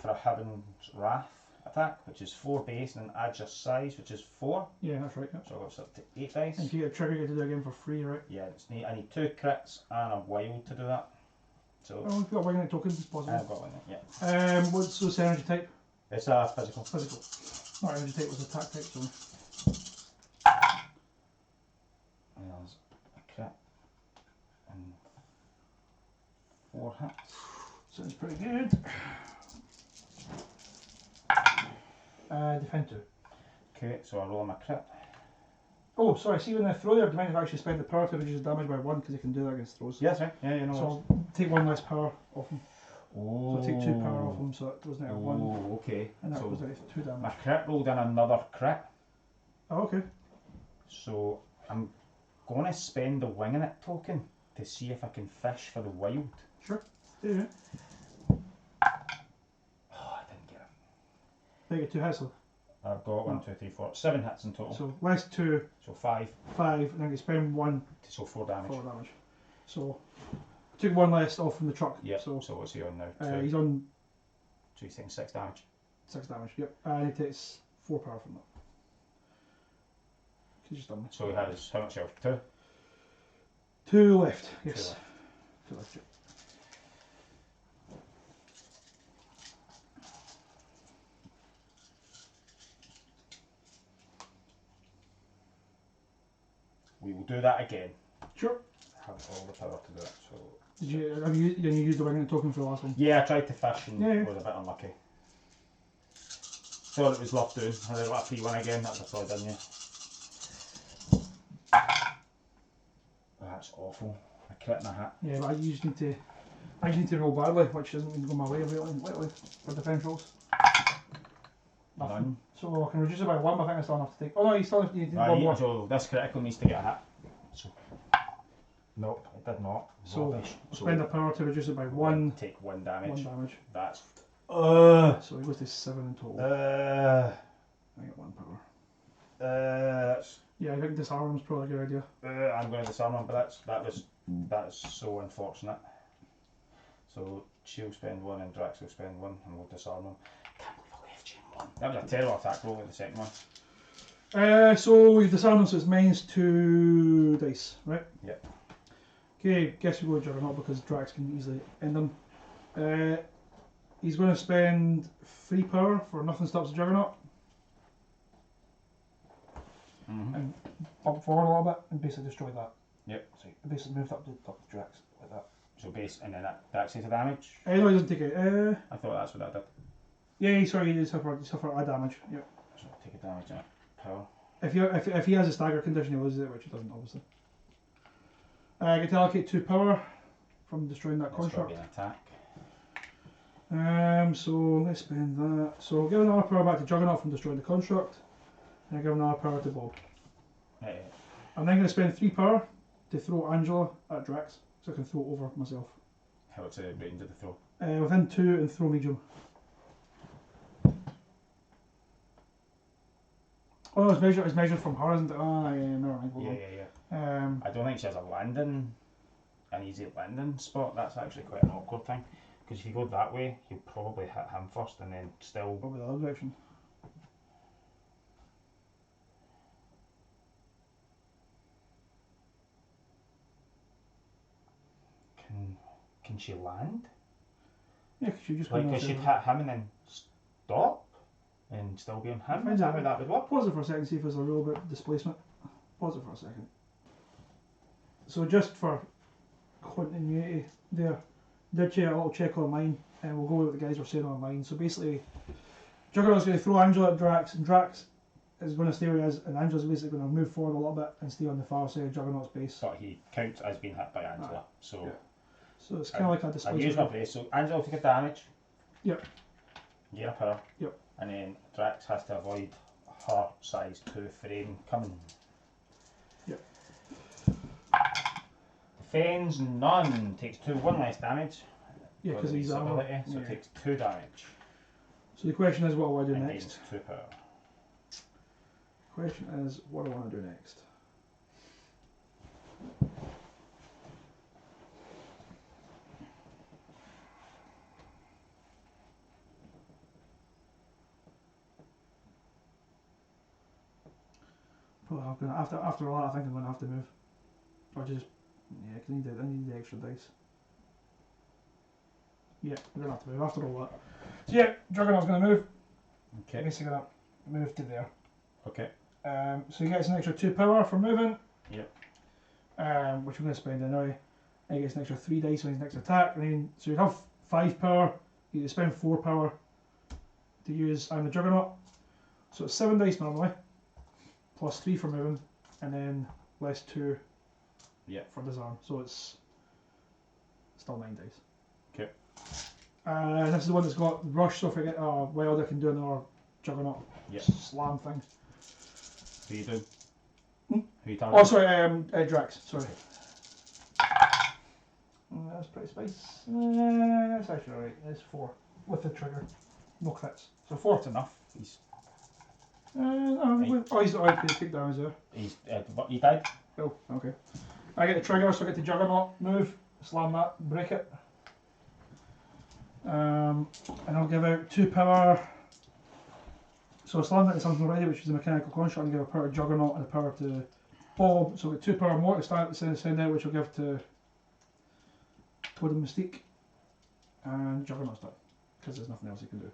for a Heaven's Wrath attack, which is 4 base, and then add your size, which is 4. Yeah, that's right. Yep. So I'll go up to 8 dice. And if you get a trigger, you get to do it again for free, right? Yeah, I need 2 crits and a wild to do that. So Oh, we've got a winging tokens, it's possible. I've got one. Yeah. What's the energy type? It's a physical. Physical. Not energy type, was attack type, sorry. And there's a crit and 4 hits. Sounds pretty good. Defend 2. Okay, so I roll my crit. Oh, sorry, see when they throw there, you might have actually spent the power to reduce damage by 1 because you can do that against throws. Yes, right. Yeah, you know. So I'll take 1 less power off him. Oh. So I take 2 power off him, so it goes down to 1. Oh, okay. And that so goes down to 2 damage. my crit rolled in another crit. Oh, okay. So I'm going to spend the winging it token to see if I can fish for the wild. Sure. Yeah. Oh, I didn't get it. They get 2 hits though. I've got 1, 2, 3, 4, 7 hits in total. So less 2, So 5. 5, and then you spend 1 So 4 damage. 4 damage. So I took 1 less off from the truck. Yeah. So So what's he on now? 2. he's on So he's taking 6 damage. 6 damage. Yep. And he takes 4 power from that. He's just done. So he has how much health? 2. 2 left. Yes. 2 left. Yep. We will do that again. Sure. Have all the power to do it. So Have you used the winging token for the last one? yeah, I tried to fish and Yeah. was a bit unlucky. Thought it was worth doing. I did a free one again. That's a probably done you. That's awful. I crit in a hat. Yeah, but I just need to roll badly, which isn't going to go my way lately for defense rolls. None. So I can reduce it by 1, but I think I still enough to take. Oh no, you still need to Right, one more. so this critical needs to get a hit. So nope, it did not. So Rubbish. spend a power to reduce it by 1. Take 1 damage. 1 damage. That's So he goes to 7 in total. I get 1 power. that's Yeah, I think disarm him's probably a good idea. I'm going to disarm him, but that is so unfortunate. So she'll spend 1 and Drax will spend 1 and we'll disarm him. Can't believe I left you in 1. That was a terrible attack roll with the second one. So we've disarmed him, so it's -2 dice, right? Yep. Okay, guess we go with Juggernaut because Drax can easily end them. He's going to spend 3 power for Nothing Stops the Juggernaut. And bump forward a little bit and basically destroy that. Yep. So basically moved up the Drax like that. So base, and then that takes the damage? No, he doesn't take it. I thought that's what that did. Yeah, sorry, he suffer a damage. Yep. So take a damage on power. If he has a stagger condition, he loses it, which he doesn't, obviously. I get to allocate 2 power from destroying that construct. That's got to be an attack. So let's spend that. So give another power back to Juggernaut from destroying the construct. And I give another power to Bob. I'm then going to spend 3 power to throw Angela at Drax, so I can throw over myself. What's the range of the throw? Within 2 and throw medium. Oh, it's measured from her, isn't it? Ah, yeah, never mind. Yeah. I I don't think she has an easy landing spot. That's actually quite an awkward thing. Because if you go that way, you'll probably hit him first and then still... Probably the other direction. Can she land? Yeah, because you just... Like, because she'd hit him and then stop? And still be on him? Is that how that would work? Pause it for a second, see if there's a real bit of displacement. Pause it for a second. So just for continuity there, did check a little check online, and we'll go with what the guys were saying online. So basically, Juggernaut's going to throw Angela at Drax, and Drax is going to stay where he is, and Angela's basically going to move forward a little bit and stay on the far side of Juggernaut's base. But he counts as being hit by Angela, so... Yeah. So it's kind of like a displacement. I'll use my brace, so Angela will take a damage. Yep. Gain a power. Yep. And then Drax has to avoid her size 2 frame coming. Yep. Defends none, takes 1 less damage. Yeah, because he's ability, armor. so takes 2 damage. So the question is, what do I do and next? gains 2 power. Question is, what do I want to do next? Probably after all that, I think I'm going to have to move. Or just, yeah, because I need the extra dice. Yeah, I'm going to have to move after all that. So yeah, Juggernaut's going to move. Okay. Basically going to move to there. Okay. So he gets an extra 2 power for moving. Yep. Which we're going to spend anyway. And he gets an extra 3 dice on his next attack. And then, so you'd have 5 power. You spend 4 power to use I'm the Juggernaut. So it's 7 dice normally. Plus 3 for moving, and then less 2 for disarm. So it's still 9 dice. Okay. And this is the one that's got rush, so if I get wild, I can do another Juggernaut slam thing. Who you do? Hmm? Who you targeting? Oh, sorry, Drax. Sorry. That's pretty spicy. That's actually alright. It's 4 with the trigger. No crits. So 4. That's enough. He's he's not going to take damage there. he died. Oh, okay. I get the trigger, so I get the Juggernaut move, slam that, break it. And I'll give out 2 power. So I slammed into something already, which is a mechanical construct, and give a power to Juggernaut and a power to Bob. So I've got 2 power more to send out, which I'll give to Totem Mystique. And Juggernaut's done, because there's nothing else he can do.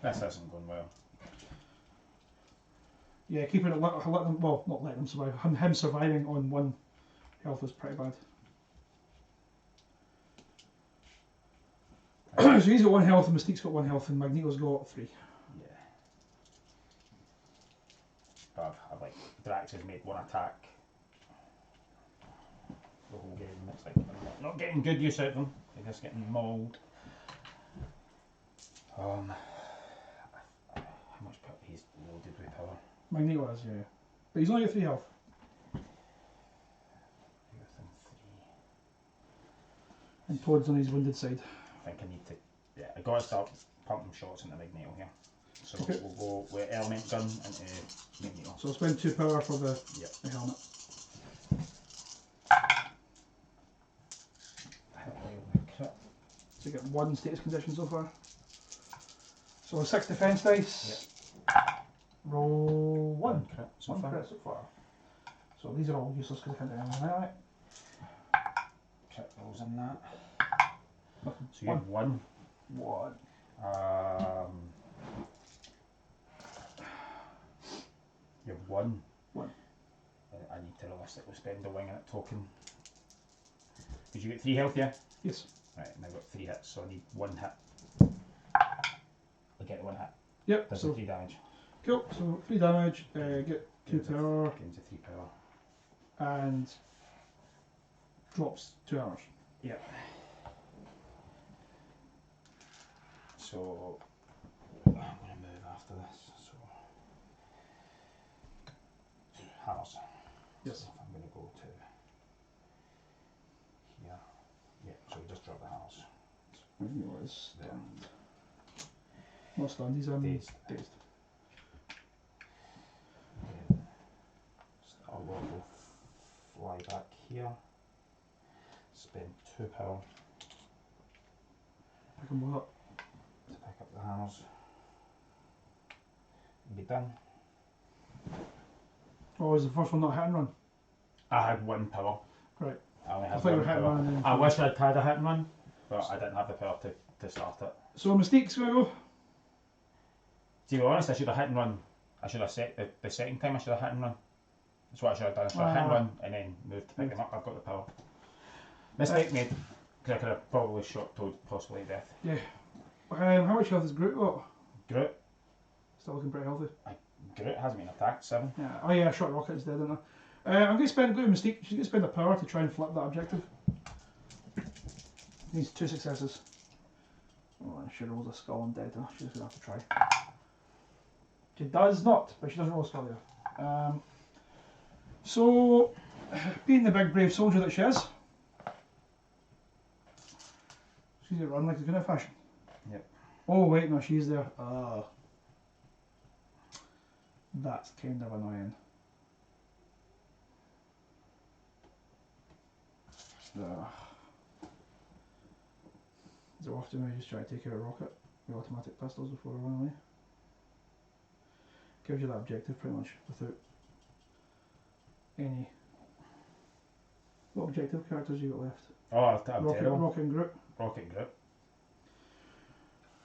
This isn't going well. Yeah, keeping it let them, well, not letting them survive. Him surviving on 1 health is pretty bad. So he's got 1 health, and Mystique's got 1 health, and Magneto's got 3. Yeah. But I've like Drax has made 1 attack the whole game. It's like I'm not getting good use out of them. They're just getting mauled. How much power? He's loaded with power. Magneto is, yeah. But he's only got 3 health. Within 3. And Toad's on his wounded side. I think I need to. Yeah, I gotta start pumping shots into Magneto here. So Okay. we'll go with element gun into Magneto. So I'll spend 2 power for the helmet. So you get 1 status condition so far. So 6 defense dice. Roll 1 crit so 1 far. crit so far. So these are all useless because I can't do anything like that. Check those in that. Nothing. So you have one. One. You have one. One. I need to realistically spend the wing in it token. Did you get 3 health, yeah? Yes. Right, and I've got 3 hits, so I need 1 hit. I get 1 hit. Yep. Does So 3 damage. cool. So 3 damage. Get 2 power. Gains a 3 power. And drops 2 hours. Yeah. So I'm going to move after this. So hammers. Yes. So if I'm going to go to here. Yeah. So we just drop the hammers. He was stunned. Not stunned. He's Dazed. Dazed. I'll go fly back here. Spend 2 power Pick him up. to pick up the hammers. And be done. Oh, is the first one not hit and run? I had 1 power. Right. I only I had thought you 1 were hit and power. run. And then I wish I'd had a hit and run, but I didn't have the power to start it. So Mystique's gonna go. To be honest, I should have hit and run. I should have set the second time I should have hit and run. That's what I should have done. I should have hit and run and then moved to pick them up. I've got the power. Mistake made, because I could have probably shot Toad possibly to death. Yeah. How much health has Groot got? Groot. Still looking pretty healthy. Groot hasn't been attacked, 7. Yeah. Oh yeah, I shot Rocket instead, didn't I? I'm going to go to Mystique. She's going to spend a power to try and flip that objective. Needs 2 successes. Oh, and she rolls a skull and dead. She's going to have to try. She does not, but she does roll a skull here. So, being the big brave soldier that she is, she's going to run like the Guna fashion. Yep. Oh wait, no, she's there. That's kind of annoying. So often I just try to take out a rocket with automatic pistols before I run away. Gives you that objective pretty much without any. What objective characters you got left? Oh, I'm terrible. Rocket and Groot. Rocket and Groot.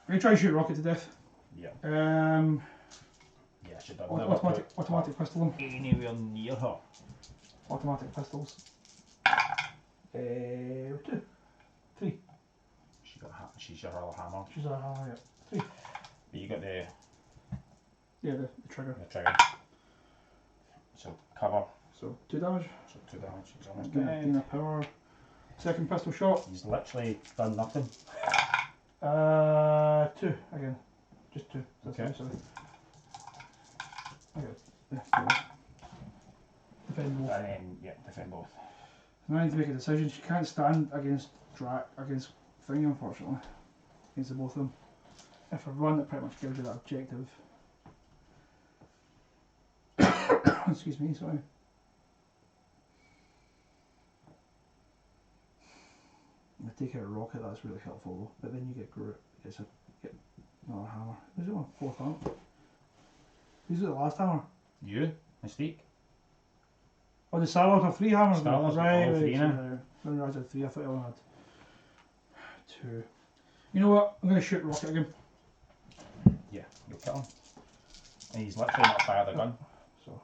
I'm going to try and shoot Rocket to death. Yeah. Yeah, I should have Automatic pistol him. Anywhere near her. Automatic pistols. 2. 3. She's your other hammer. She's a hammer, yeah. 3. But you got the The trigger. trigger. So cover. So 2 damage. So 2 damage. He's almost Gain a power. Second pistol shot. He's literally done nothing. 2 again. Just 2. That's Okay. sorry. Okay. Yeah, defend both. And then, yeah, defend both. Now I need to make a decision. She can't stand against against Thingy, unfortunately. Against the both of them. If I run, it pretty much gives you that objective. Excuse me, sorry. I take out a rocket, that's really helpful though. But then you get Groot, get another hammer. Who's it on? 4th hammer? Who's it the last hammer? You? Mystique? Oh, the Starlord have 3 hammers now. Starlord's got all 3 now. I didn't realise I had 3, I thought I only had 2. You know what? I'm going to shoot Rocket again. Yeah, you'll kill him. And he's literally not fired a gun. So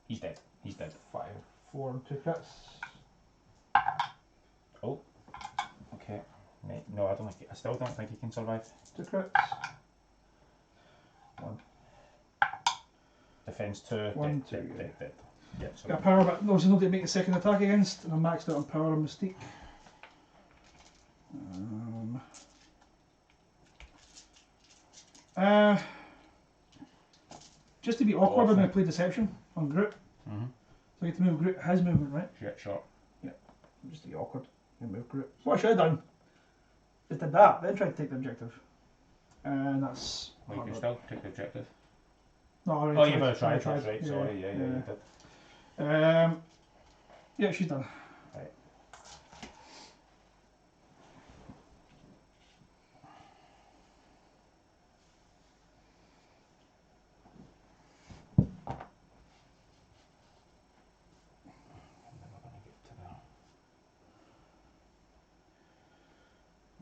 He's dead. He's dead. 5, 4 and 2 crits. Oh. Okay. Mate, no, I still don't think he can survive. 2 crits. 1. Defense 2. 1, dead, 2. dead. Yeah, so Got a power, but obviously not going to make the second attack against, and I'm maxed out on power and Mystique. Just to be awkward, I'm going to play Deception on Groot. Mm-hmm. So I get to move Groot, his movement, right? Shit shot. Yeah, just to be awkward, I'm going to move Groot. So what I should have done is did that, then tried to take the objective. And that's. Well, you can still take the objective. No, I already Oh, tried. you've already tried, I that's right. Sorry, yeah, you did. Yeah, she's done. Right.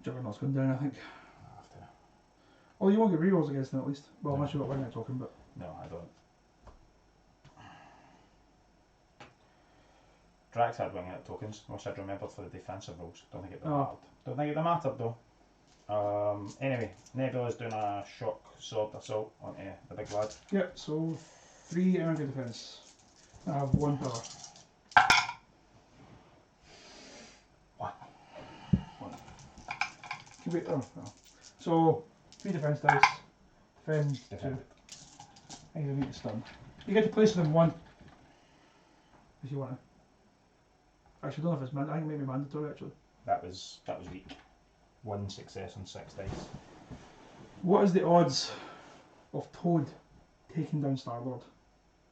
Juggernaut's going down, I think. I have to. Oh, you won't get rerolls against them at least. Well, unless you've got Wingnet talking, but. No, I don't. Drax had Wingnet tokens. Wish I'd remembered for the defensive rolls. Don't think it mattered. Don't think it mattered though. Anyway, Nebula's doing a shock sword assault onto the big lad. Yep, so 3 energy defense. I have 1 power. 1. Keep it, oh, no. So 3 defense dice. Defend 2. And you need to stun. You get to place them 1 if you want to. Actually, I don't know if it's I think it may be mandatory actually. That was weak. 1 success on 6 dice. What is the odds of Toad taking down Starlord?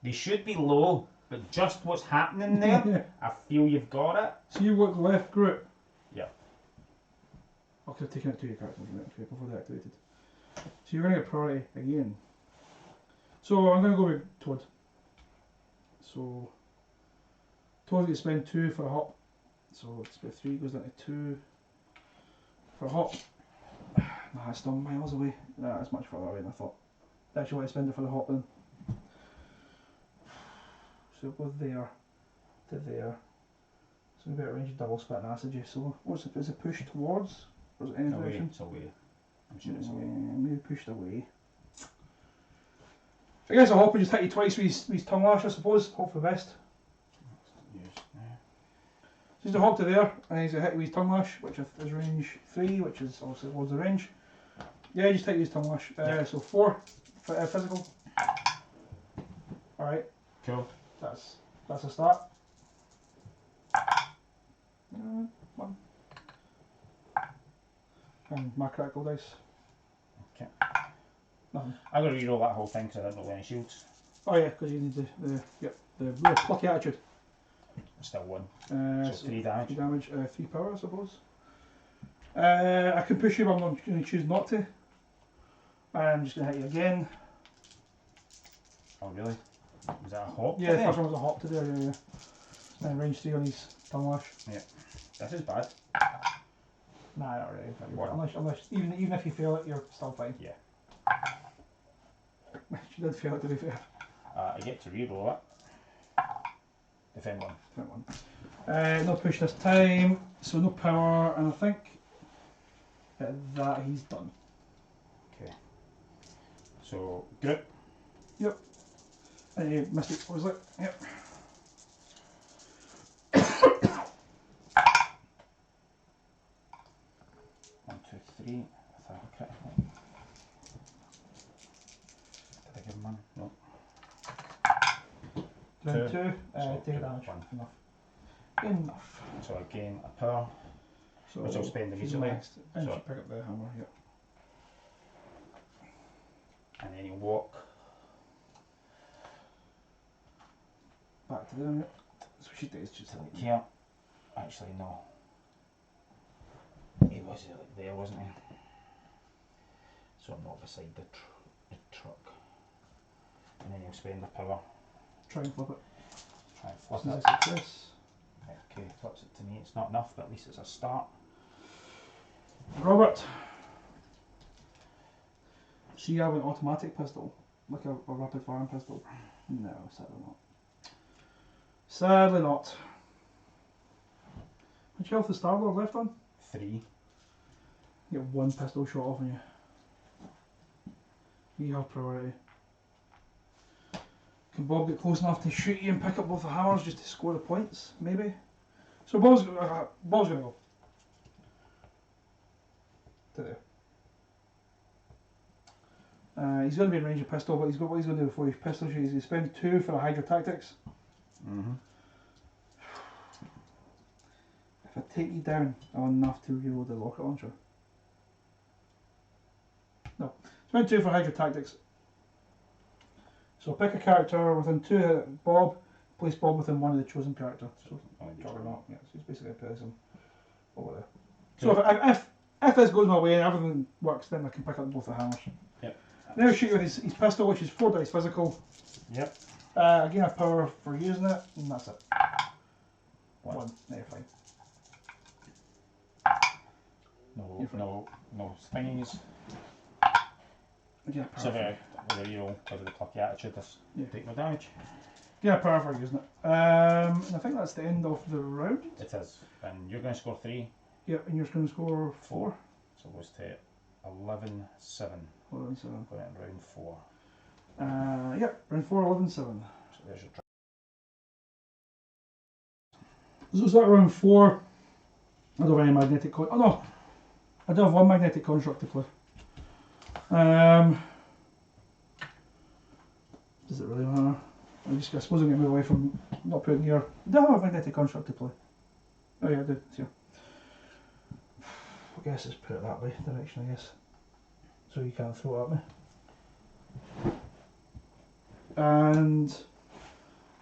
They should be low, but just what's happening there, I feel you've got it. So you work left group? Yeah. I could have taken it to your character before they activated. So you're going to get priority again. So I'm going to go with Toad. So Toad gets to spend 2 for a hop. So it's about 3 goes down to 2 for a hop. Nah, it's still miles away. Nah, it's much further away than I thought. I actually want to spend it for the hop then. So we'll go there to there. So we've got a range of double spit and acid juice. So what's it? Is it pushed towards? Or is it any direction? It's away. I'm sure it's away. Maybe pushed away. I guess a hop would just hit you twice with his tongue lash, I suppose. Hope for the best. So he's a hop to there, and he's a hit with his tongue lash, which is range 3, which is obviously towards the range. Yeah, just hit with his tongue lash. So 4 physical. Alright. Cool. That's a start. 1. And my critical dice. Okay. Nothing. I'm going to reroll that whole thing because I didn't roll any shields. Oh yeah, because you need the plucky attitude. Still 1. So 3 damage. 3 damage, 3 power, I suppose. I can push you, but I'm going to choose not to. I'm just going to hit you again. Oh really? Was that a hop? Yeah, the first one was a hop to there, yeah. And range 3 on his tongue lash. Yeah. This is bad. Nah, not really. Unless even if you fail it, you're still fine. Yeah. You did fail it, to be fair. I get to reroll it. Defend 1. Defend 1. No push this time, so no power, and I think that he's done. Okay. So, grip. Yep. Mystic, what was it? Yep. One, two, three. With a critical. Did I give him 1? No. Round 2. So Take damage. 1. Enough. So I gain a power, So which I'll spend he's immediately. next. And So- you pick up the hammer, yep. And then he'll walk. Back to there, yep. So she does just like Here. Actually, no. He was like there, wasn't he? So I'm not beside the truck. And then he'll spend the power. try and flip it. Try and flip This is it. a success. Okay, flips it to me. It's not enough, but at least it's a start. Robert. See, I have an automatic pistol, like a rapid firing pistol. No, sadly not. Sadly not. How much health is Starlord left on? 3. You get 1 pistol shot off on you. You have priority. Can Bob get close enough to shoot you and pick up both the hammers just to score the points? Maybe. So Bob's going to go. To there. He's going to be in range of pistol, but what he's going to do before he pistol shoots is he's spend 2 for the Hydra Tactics. Mm-hmm. If I take you down, I'm enough to reload the rocket launcher. No. Spend 2 for Hydra Tactics. So pick a character within 2 Bob, place Bob within 1 of the chosen character. So Juggernaut, yeah, so he's basically placing him over there. So if this goes my way and everything works, then I can pick up both the hammers. Yep. Now shoot with his pistol, which is 4 dice physical. Yep. Again, a power for using it, and that's it. 1. No, you're fine. No thingies. Yeah, So the reroll because of the plucky attitude, this take no damage. Yeah, power for using it. And I think that's the end of the round. It is. And you're going to score 3. Yep, and you're going to score 4. So it goes to 11-7. 11-7. Going in round 4. Yep, round 4, 11-7. So there's your So is that round 4? I don't have any magnetic oh no! I do have one magnetic construct to play. Does it really matter? I suppose I'm going to move away from not putting here. I do have a magnetic construct to play. Oh yeah, I do. It's here. I guess let's put it that way, direction I guess. So you can't throw it at me. And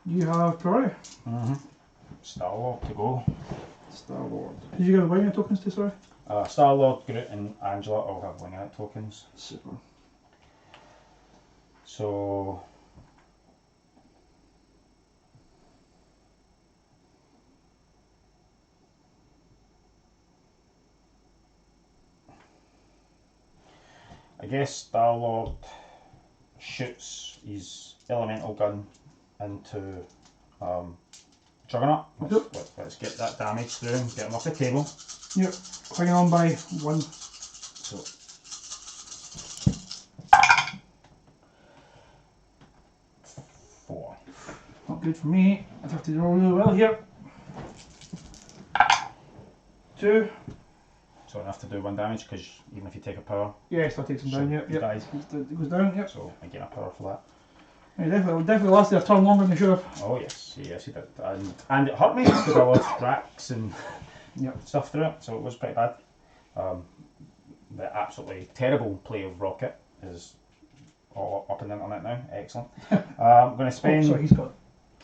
you have priority. Starlord to go. Starlord. Did you get the winging tokens to, sorry? Starlord, Groot and Angela all have winging tokens. Super. So I guess Starlord shoots his elemental gun into Juggernaut. Let's get that damage through and get him off the table. Yep, hanging on by 1. So 4. Not good for me. I'd have to roll really well here. 2. So enough to do 1 damage because even if you take a power, Yeah, still takes him down. Yep, he yep. dies. It goes down. Yep. So I get a power for that. Yeah, definitely lasted a turn longer than you should have. Oh yes, he did, and it hurt me because I lost Drax and stuff through it, so it was pretty bad. The absolutely terrible play of Rocket is all up on the internet now. Excellent. I'm going to spend sorry, he's got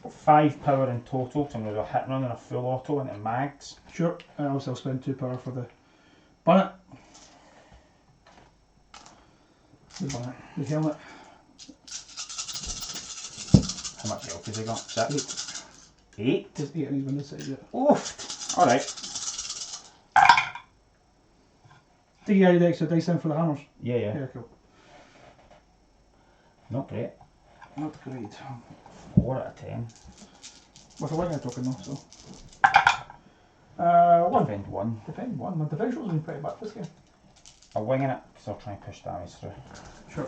5 power in total, so I'm going to do a hit run and a full auto into mags. Sure, and also I'll spend 2 power for the bonnet. The helmet. How much health has he got? Is that 8? 8? There's 8 on his window side, yeah. Oof! Alright. Did you add the extra dice in for the hammers? Yeah. Yeah, cool. Not great. Not great. 4 out of 10. With a winging token though, so. 1. Defend 1. Defend 1. My defense rolls have been pretty bad this game. I'm winging it because I'll try and push damage through. Sure.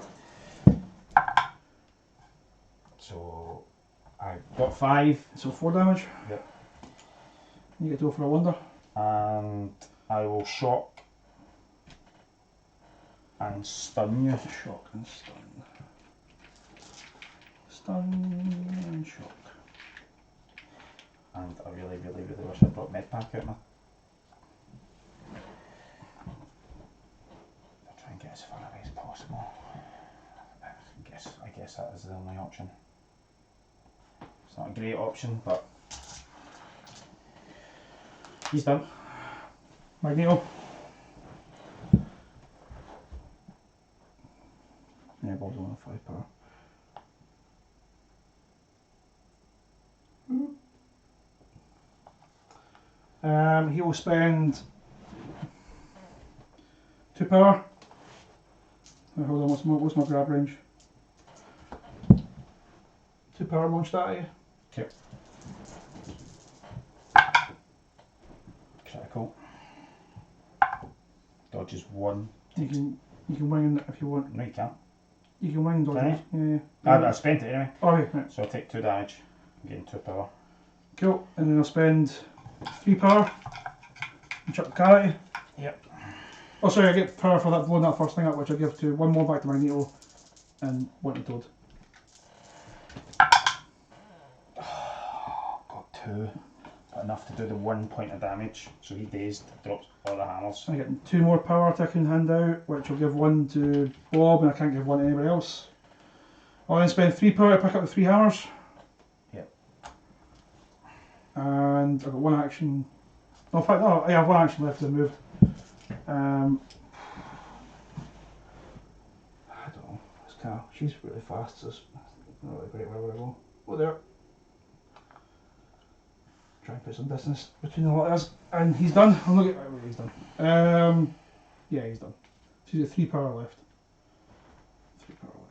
So I got 5. So 4 damage. Yep. You get to go for a wonder. And I will shock and stun you. Shock and stun. Stun and shock. And I really wish I brought Medpack out now. I'll try and get as far away as possible. I guess that is the only option. It's not a great option, but he's done. Magneto. Yeah, Bob's on a 5 power. He will spend 2 power. Hold on, what's my grab range? 2 power, launch that at you. Okay. Critical. Dodges 1. You can wing if you want. No, you can't. You can wing dodges. Can Yeah. I spent it anyway. Oh, yeah, right. So I'll take 2 damage. I'm getting 2 power. Cool. And then I'll spend 3 power and chuck the carrot. Yep. Oh, sorry, I get power for that blowing that first thing up, which I give to 1 more back to Magneto and 1 to Toad. Got 2. But enough to do the 1 point of damage. So he dazed, drops all the hammers. I get 2 more power I can hand out, which will give 1 to Bob, and I can't give 1 to anybody else. I'll then spend 3 power to pick up the 3 hammers. Yep. And I've got 1 action. No, in fact, no, I have 1 action left to move. I don't know. It's kind of, she's really fast, so it's not really great wherever I go. Oh, there. Try and put some distance between the letters, and he's done. I'm looking. Right, he's done. Yeah, he's done. So he's got 3 power left. 3 power left.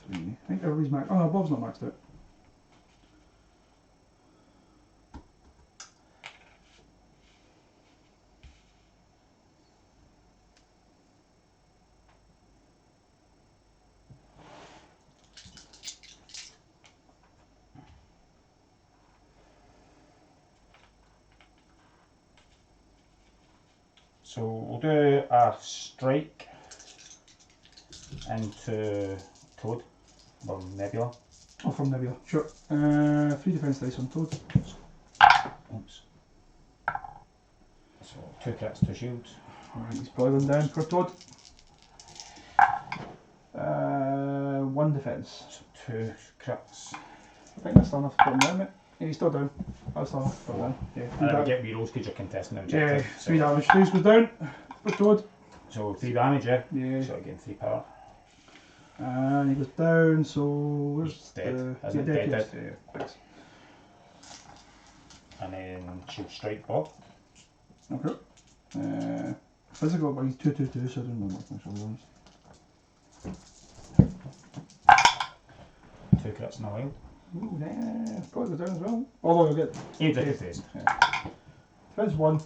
Three. I think everybody's maxed. Oh no, Bob's not maxed out. So we'll do a strike into Toad, or Nebula. Oh, from Nebula. Sure. 3 defense dice on Toad. Oops. So 2 crits, 2 shields. Alright, he's boiling down for Toad. 1 defense. So 2 crits. I think that's still enough to put him down, mate. Yeah, he's still down. That's still enough to put him down. Yeah, And then we get rerolls because you're contesting the yeah, objective. 3 damage. 3 goes down for Toad. So 3 damage, yeah? Yeah. So again 3 power. And he goes down, so where's He's dead, the... isn't yeah, it? dead, Dead. yes. Yeah, thanks. And then shield strike Bob. Okay. Physical, but he's 2/2/2, so I don't know what my shoulder is. 2 crits in a while. Ooh, nah, probably goes down as well. Although you'll get... 8 defense. Defense 1.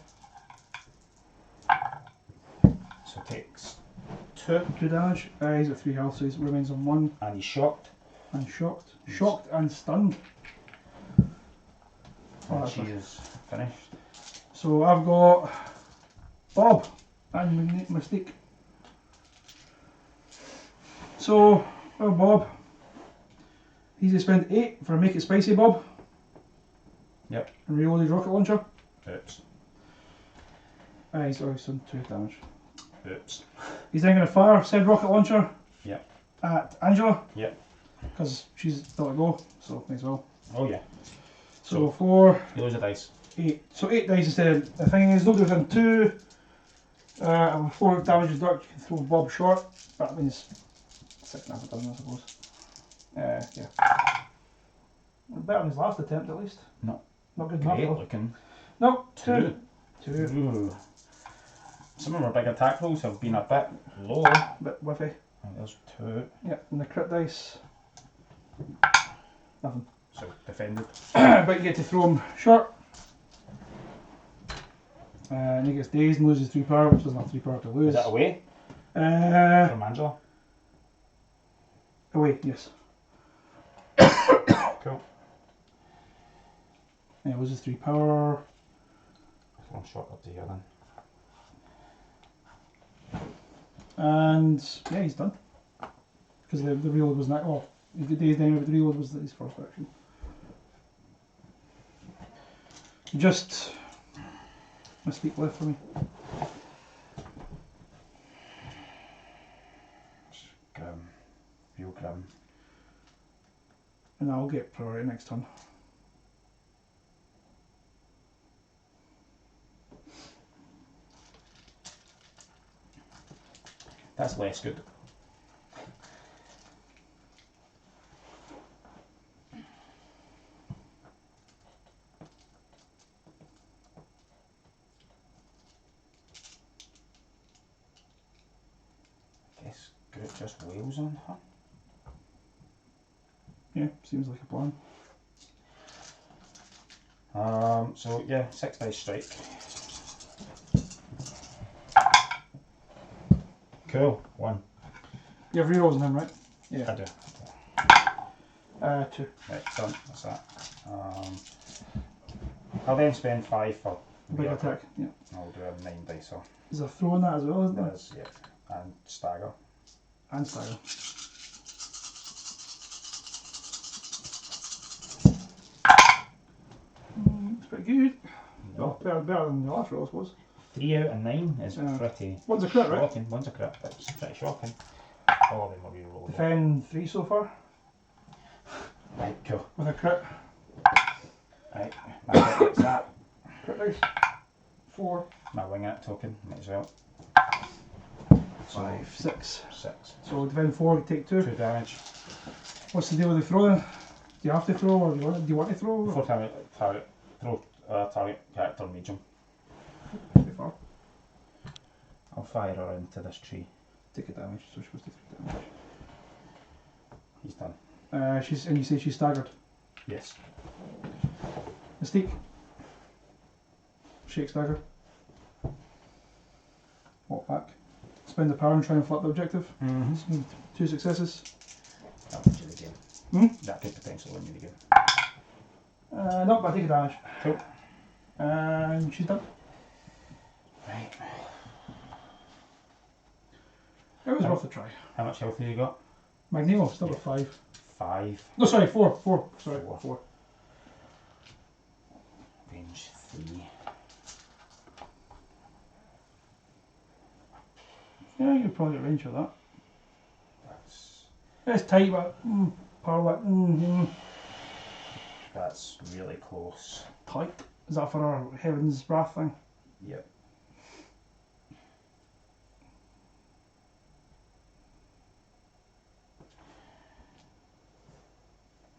So takes 2. 2 damage. He's at 3 health, so he remains on 1. And he's shocked. And shocked. Shocked and stunned. And that's she nice. is finished. So I've got Bob and Mystique. So, well, Bob, he's going to spend 8 for a Make It Spicy Bob. Yep. And reload his rocket launcher. Oops. He's always done 2 damage. Oops. He's then going to fire said rocket launcher. Yep. At Angela. Yep. Because she's still to go, so may as well. Oh yeah. So 4, You lose a dice. 8. So 8 dice instead. The thing is, nobody within 2. And 4 damage is dark, you can throw Bob short. That means 6.5 a dozen, I suppose. Yeah. Better than his last attempt, at least. No. Not good enough. Great though. looking. No, 2. 2. Ooh. Some of our big attack rolls have been a bit lower. Bit whiffy. And there's 2. Yeah, and the crit dice. Nothing. So defended. But you get to throw him short. And he gets dazed and loses 3 power, which doesn't have 3 power to lose. Is that away from Angela? Away, yes. Cool. Yeah, loses 3 power. One shot up to here then. And yeah, he's done. Because the reload was not. Oh, he got dazed anyway, but the reload was his first action. Just Mystique left for me. Grim. Real grim. And I'll get priority next turn. That's less good. Guess Groot just wails on her. Yeah, seems like a plan. So yeah, 6 dice strike. Cool. 1. You have rerolls on him, right? Yeah. I do. 2. Right, done. That's that. I'll then spend 5 for Big attack. Yeah. I'll do a 9 dice. So There's a throw in that as well, isn't there? there's, yeah, and stagger. And stagger. It's pretty good. No. Well, better than the last roll, I suppose. 3 out of 9 is Yeah. pretty One's a crit, right? shocking. One's a crit. It's pretty shocking. Oh, then we'll re-roll it. Defend 3 so far. Right, cool. With a crit. Right, my crit gets that. Crit dice. 4. My wing it token, might as well. 5, 6. 6. So defend 4, take 2. 2 damage. What's the deal with the throw then? you have to throw, or do you want to throw? Before target, throw target character medium. Too far. I'll fire her into this tree. Take a damage, so she's supposed to take damage. He's done. And you say she's staggered. Yes. Mystique. Shake stagger. Walk back. Spend the power and try and flip the objective. Mm-hmm. 2 successes. That wins you the game. That could potentially win you the game. No, but I take a damage. Cool. And she's done. Right. It was worth a try. How much health have you got? Magneto, still with 5. 5. No, sorry, 4. 4. Sorry, 4. Range 3. Yeah, you could probably get range for that. That's It's tight, but power. that's really close. Tight. Is that for our Heaven's Wrath thing? Yep.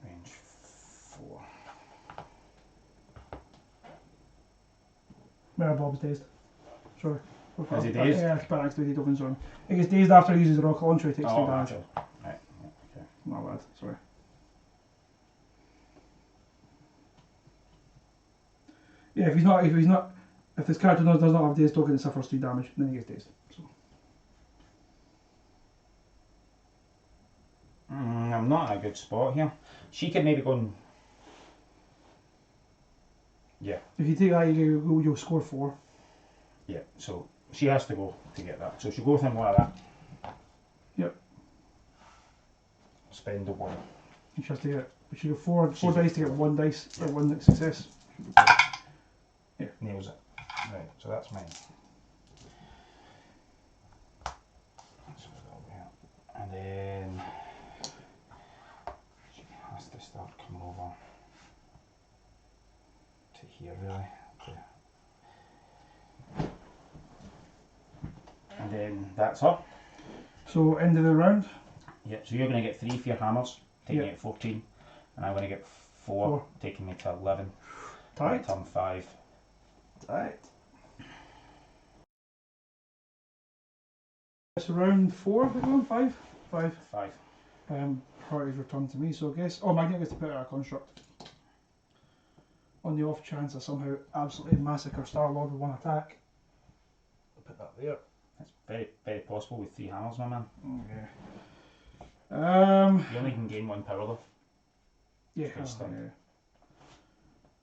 Range 4. Where Bob's dazed. Sorry. Is he dazed? Yeah, it's bad activated open zone. He gets dazed after he uses the rocket launcher, he takes 3 damage. Right. Yeah, okay. Not bad, sorry. Yeah, if this character does not have dazed token, it suffers 3 damage, and then he gets dazed. So. I'm not in a good spot here. She could maybe go and... Yeah. If you take that, you'll score 4. Yeah, so she has to go to get that. So she'll go within 1 of that. Yep. Spend the 1. She has to get. She got 4 dice to get 1 dice or 1 success. Yeah, nails it. Right, so that's mine. And then she has to start coming over to here, really. And then that's her. So end of the round. Yeah, so you're going to get 3 for your hammers, taking Yep. you at 14, and I'm going to get 4, taking me to 11. Tight. Turn 5. Tight. It's round 4, we're going 5? 5. 5. Priority's returned to me, so I guess. Oh, Magneto gets to put out a construct. On the off chance I somehow absolutely massacre Starlord with 1 attack. I'll put that there. That's very, very possible with 3 hammers, my man. Okay. You only can gain 1 power though. Yeah, It's pretty yeah.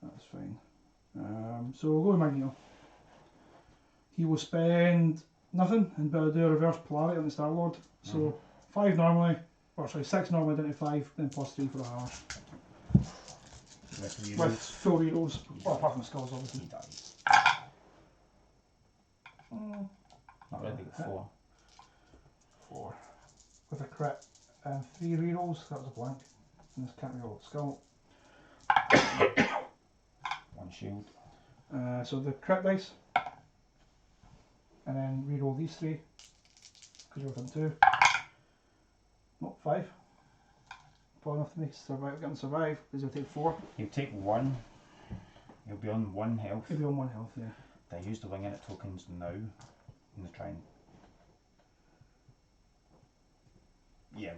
That's fine. So we'll go with Magneto. He will spend nothing and do a reverse polarity on the Starlord. So 5 normally, or sorry, 6 normally down to 5, then plus 3 for the hammer. With full rerolls, well, apart from the skulls obviously. Not really, 4. 4. With a crit and 3 rerolls, that was a blank. And this can't reroll skull. 1 shield. So the crit dice. And then reroll these 3. Because you're within 2. Not 5. Probably enough to make survive, get him survive, because he'll take 4. He'll take 1. He'll be on 1 health. He'll be on 1 health, yeah. They use the wing in it tokens now. And they try and... Yeah,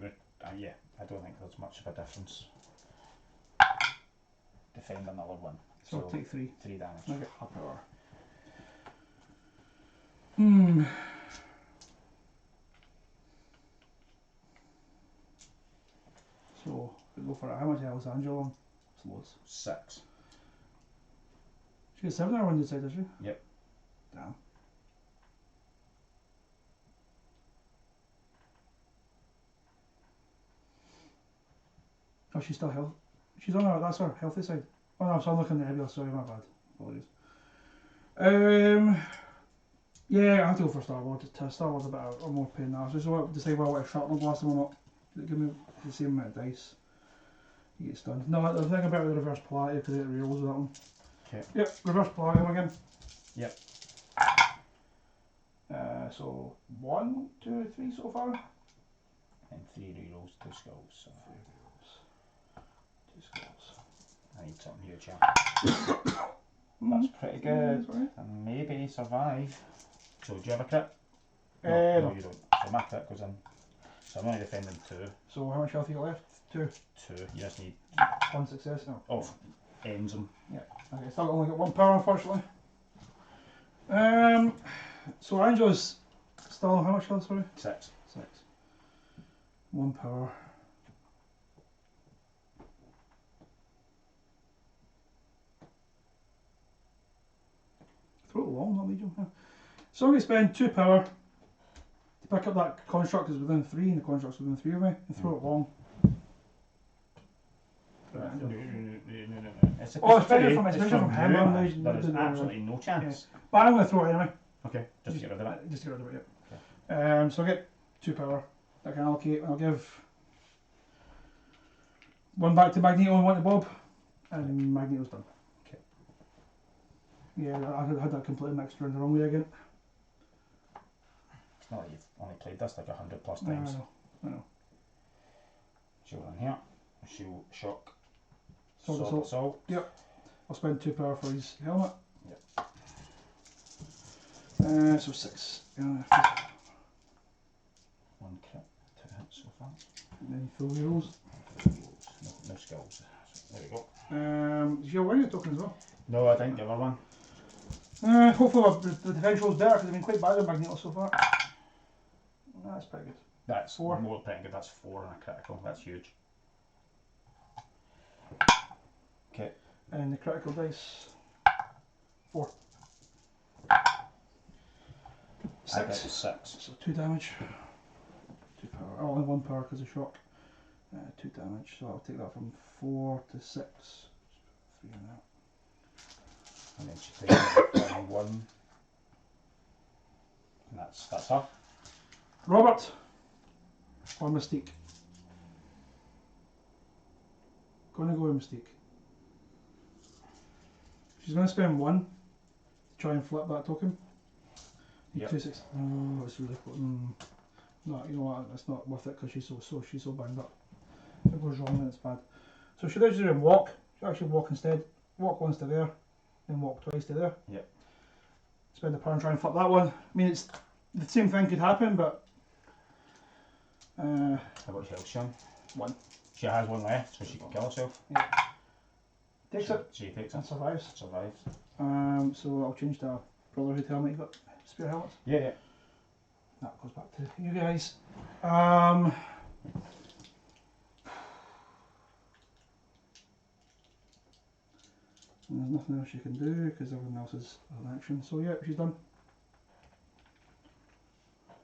yeah, I don't think there's much of a difference. Defend another 1. So I'll take 3. 3 damage. Okay, up power. So, we go for it. How much health is Angela on? It's loads. 6. She gets 7 or 1 inside, does she? Yep. Damn. Oh, she's still healthy. She's on her, that's her healthy side. Oh no, so I'm looking at the heavy, sorry, my bad. Apologies. Yeah, I have to go for Starlord. Starlord's a bit of more pain now. So just want to decide whether I want to shrapnel blast him or not. Give me the same amount of dice. He gets stunned. No, the thing about the reverse polarity, because it rerolls with that one. Okay. Yep, reverse polarity him again. Yep. So 1, 2, 3 so far. And 3 rerolls, 2 skulls. So. 2 skulls. I need something huge here. That's pretty good. And maybe survive. So do you have a crit? No, you don't. So my crit goes in. So I'm only defending 2. So how much health you got left? 2. 2. You just need 1 success. No. Oh, ends them. Yeah. Okay, still only got 1 power, unfortunately. So Angel's still how much health? Sorry. 6. 6. 1 power. Throw it long, not medium. Yeah. So I'm going to spend 2 power to pick up that construct is within 3, and the construct's within 3 of me, and throw it long. No. Especially from him. There is absolutely no chance. Yeah. But I'm going to throw it anyway. Okay, just to get rid of it. Just to get rid of it, yeah. Okay. So I'll get 2 power that I can allocate. I'll give 1 back to Magneto and 1 to Bob, and Magneto's done. Okay. Yeah, I had that completely mixed around the wrong way again. It's not like you've only played this like 100 plus times. I know. Shield in here. Shield, shock. Sword assault. Yep. I'll spend 2 power for his helmet. Yep. So 6. 1 crit, 2 hits so far. And then full heroes. No skills. There we go. Did you win your token as well? No, I didn't give her one. Hopefully the defense roll's better because I've been quite bad with Magneto so far. That's pretty good. That's 4. more pretty good. That's 4 on a critical. That's huge. Okay. And the critical dice 4. I got 6. So 2 damage. 2 power. Oh, only 1 power because of shock. 2 damage. So I'll take that from 4 to 6. 3 on that. And then she takes 1. And that's her. Robert or Mystique? Gonna go with Mystique. She's gonna spend 1 to try and flip that token. Yep. 2 6. Oh, it's really no, you know what? It's not worth it because she's so banged up. If it goes wrong, then it's bad. So she does walk. She actually walk instead. Walk once to there, then walk twice to there. Yep. Spend a power and try and flip that one. I mean, it's the same thing could happen, but. How much health she on? 1. She has 1 left, so she can kill herself. Yeah. Takes it. She takes And it. survives. Survives. So I'll change the Brotherhood helmet. You got spear helmets. Yeah. That goes back to you guys. And there's nothing else you can do because everything else is an action. So yeah, she's done.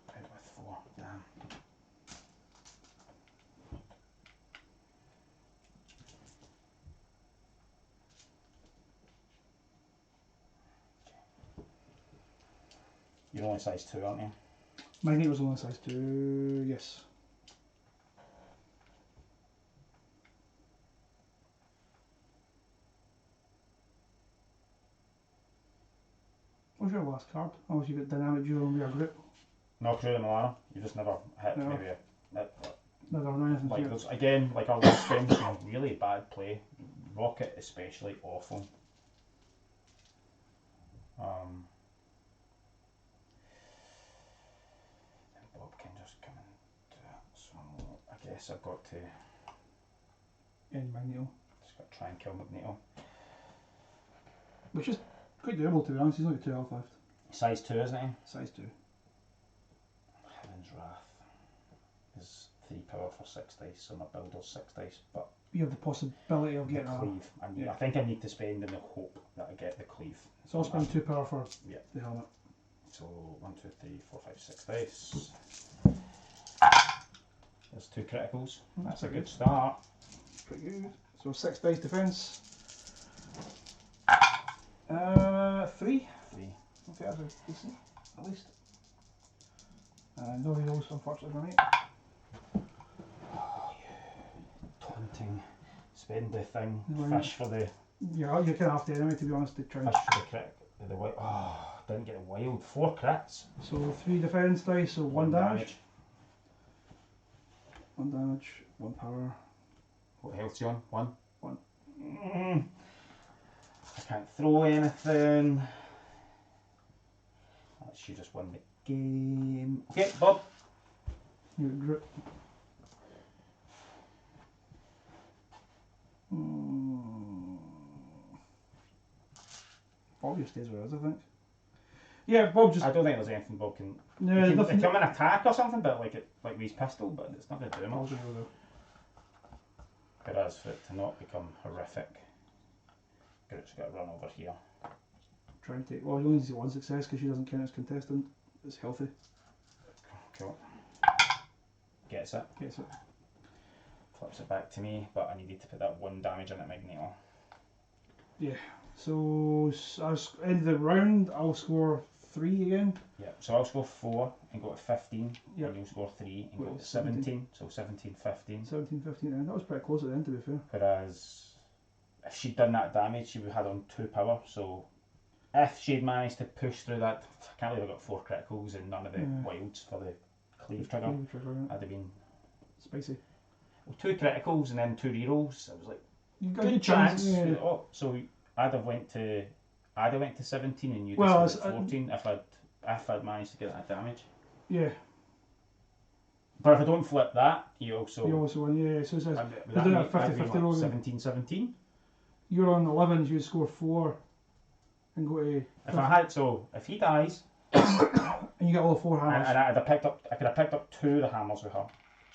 Out with 4. Damn. You're only size 2, aren't you? Magneto's only size 2, yes. What's your last card? Oh, you got Dynamic Duo and we are group. No, Crew and Milano. You just never hit No. maybe a Never done anything like to there's again like our last game, some really bad play. Rocket especially awful. And Bob can just come and do it. So I guess I've got to in Magneto. just got to try and kill Magneto. Which is quite doable to be honest, he's only 2 health left. Size 2, isn't he? Size 2. Heaven's Wrath is 3 power for 6 dice, so my builder's 6 dice, but You have the possibility of the getting a... cleave. I think I need to spend in the hope that I get the cleave. So I'll spend 2 power for Yeah. the helmet. So 1, 2, 3, 4, 5, 6 dice. There's 2 criticals. That's a good start. Pretty good. So 6 dice defense. 3. 3. Okay, that's a decent, at least. No heroes, unfortunately, for me. Oh, you taunting. Spend the thing. Right. Fish for the Yeah, you're kind of after anyway, to be honest, to try and... fish for the crit. The wild. Oh, didn't get a wild. 4 crits. So 3 defense dice, so 1 damage. 1 damage, 1 power. What health's you on? 1. I can't throw anything. She just won the game. Okay, Bob. You're Groot. Bob just stays with us, I think. Yeah, Bob just. I don't think there's anything Bob can. No, He can nothing. come and attack or something, but like with his pistol, but it's not going to do I'll much. just go there. Whereas for it to not become horrific, Groot's got to run over here. Try and take. Well, he only needs one success because she doesn't count as contestant. It's healthy. Cool. Gets it. Gets it. Flips it back to me, but I needed to put that 1 damage on it, Magneto. Yeah. So end of the round, I'll score 3 again. Yeah. So I'll score 4 and go to 15. Yep. And you'll score 3 and Go go to to 17. So 17, 15. 17, 15, and that was pretty close at the end, to be fair. Whereas if she'd done that damage, she would have had on 2 power. So if she'd managed to push through that, I can't believe I got 4 criticals and none of the wilds for the cleave trigger. I'd have been spicy. Well, 2 criticals and then 2 rerolls. I was like, You got good a good chance. chance. Yeah. Oh, so I'd have went to 17 and you'd Well, have stayed at 14 if I'd managed to get that damage. Yeah. But if I don't flip that, you also win. Yeah. So it says would we're doing a 50-50 like roll. 17. You're on 11s. You score 4, and go to. If he dies, and you get all the 4 hammers. and I could have picked up 2 of the hammers with her,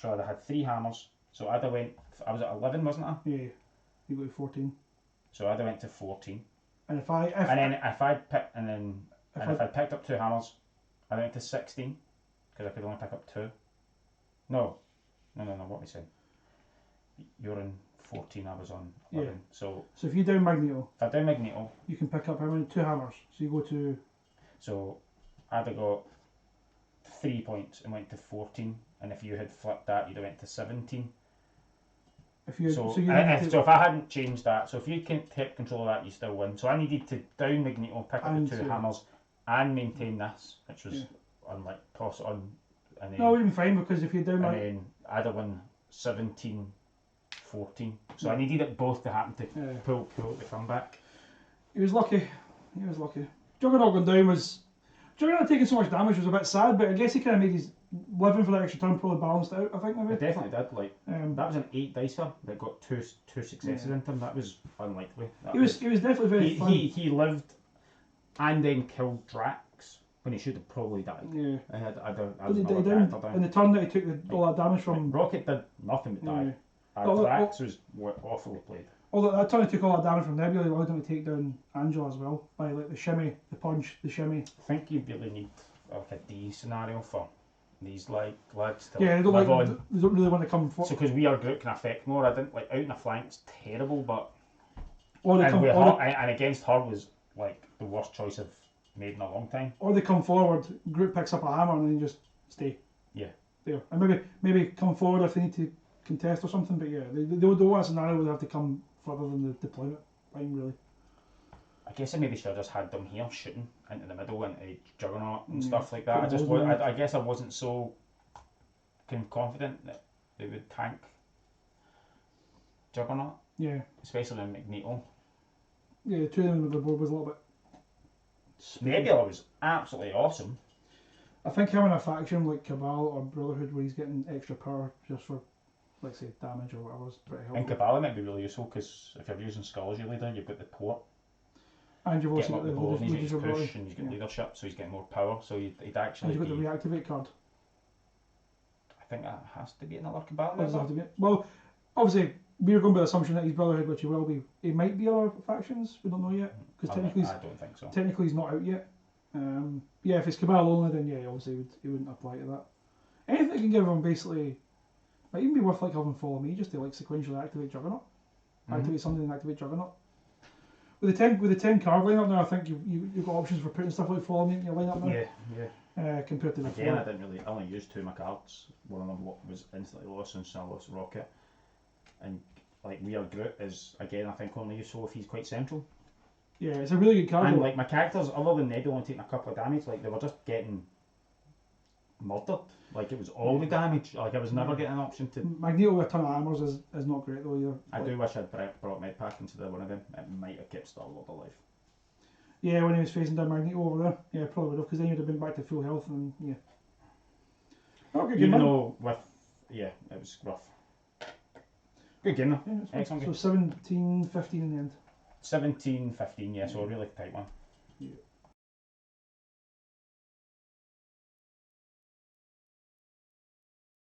so I'd have had 3 hammers. So I'd have went. I was at 11, wasn't I? Yeah. You go to 14. So I'd have went to 14. And if I'd picked up 2 hammers, I went to 16 because I could only pick up 2. No. What am I saying? You're in 14. I was on 11. Yeah. So if you down Magneto, if I down Magneto, you can pick up how many? 2 hammers. So you go to. So I'd have got 3 points and went to 14. And if you had flipped that, you'd have went to 17. If you. So if I hadn't changed that, so if you can take control of that, you still win. So I needed to down Magneto, pick up the 2 hammers, and maintain this, which was unlike toss it on. And then, no, it would be fine because if you down. And then I'd have won 17, 14. So I needed it both to happen to pull the comeback. He was lucky. Juggernaut going down was. Juggernaut taking so much damage was a bit sad, but I guess he kind of made his living for that extra turn probably balanced out. I think maybe. It definitely did. Like that was an 8 dicer that got two successes into him. That was unlikely. He was definitely very fun. He lived and then killed Drax when he should have probably died. Yeah. In the turn that he took all that damage from. Rocket did nothing but die. Drax was awfully played. Although that turn he took all that damage from Nebula, allowed him to take down Angela as well by like the shimmy, the punch, the shimmy. I think you really need like a D scenario for these lads to they don't live on. They don't really want to come forward. So because we are Groot can affect more. I didn't like out in the flank's terrible, but and against her was like the worst choice I've made in a long time. Or they come forward, Groot picks up a hammer and then just stay. Yeah. There. And maybe come forward if they need to contest or something, but yeah, they don't want a scenario where they have to come further than the deployment time really. I guess I maybe should have just had them here shooting into the middle into Juggernaut and stuff like that. I guess I wasn't so confident that they would tank Juggernaut. Yeah. Especially in Magneto. Yeah, the 2 of them on the board was a little bit. Nebula was absolutely awesome. I think having a faction like Cabal or Brotherhood where he's getting extra power just for, let's say, damage or whatever is pretty helpful. And Cabal might be really useful because if you're using Skull as your leader, you've got the port. And you've also got the board, and he's got his ability. push, and he's got leadership, so he's getting more power. So he'd actually. And you've got the reactivate card. I think that has to be another Cabal Does it member. have to be? Well, obviously we're going by the assumption that he's Brotherhood, which he will be. He might be other factions. We don't know yet because I don't think so. Technically, he's not out yet. Yeah, if it's Cabal only, then yeah, obviously he wouldn't apply to that. Anything that can give him basically might even be worth like having Follow Me just to like sequentially activate Juggernaut, activate something and activate Juggernaut. With the 10 card lineup now, I think you've got options for putting stuff like Follow Me in your lineup now. Yeah. Compared to before. Again, I only used 2 of my cards. One of them was instantly lost, and I lost Rocket. And like We Are Groot is again, I think only useful if he's quite central. Yeah, it's a really good card. And like my characters, other than Nebula only taking a couple of damage, like they were just getting murdered. Like it was all the damage. Like I was never getting an option to. Magneto with a ton of hammers is not great though either. I do wish I'd brought Medpack into one of them. It might have kept Starlord alive. Yeah, when he was facing down Magneto over there, yeah, probably would have, because then he'd have been back to full health and yeah. Oh, good game, Even man. though it was rough. Good game though. Yeah, Excellent so game. 17-15 in the end. 17-15, yeah, so a really tight one. Yeah.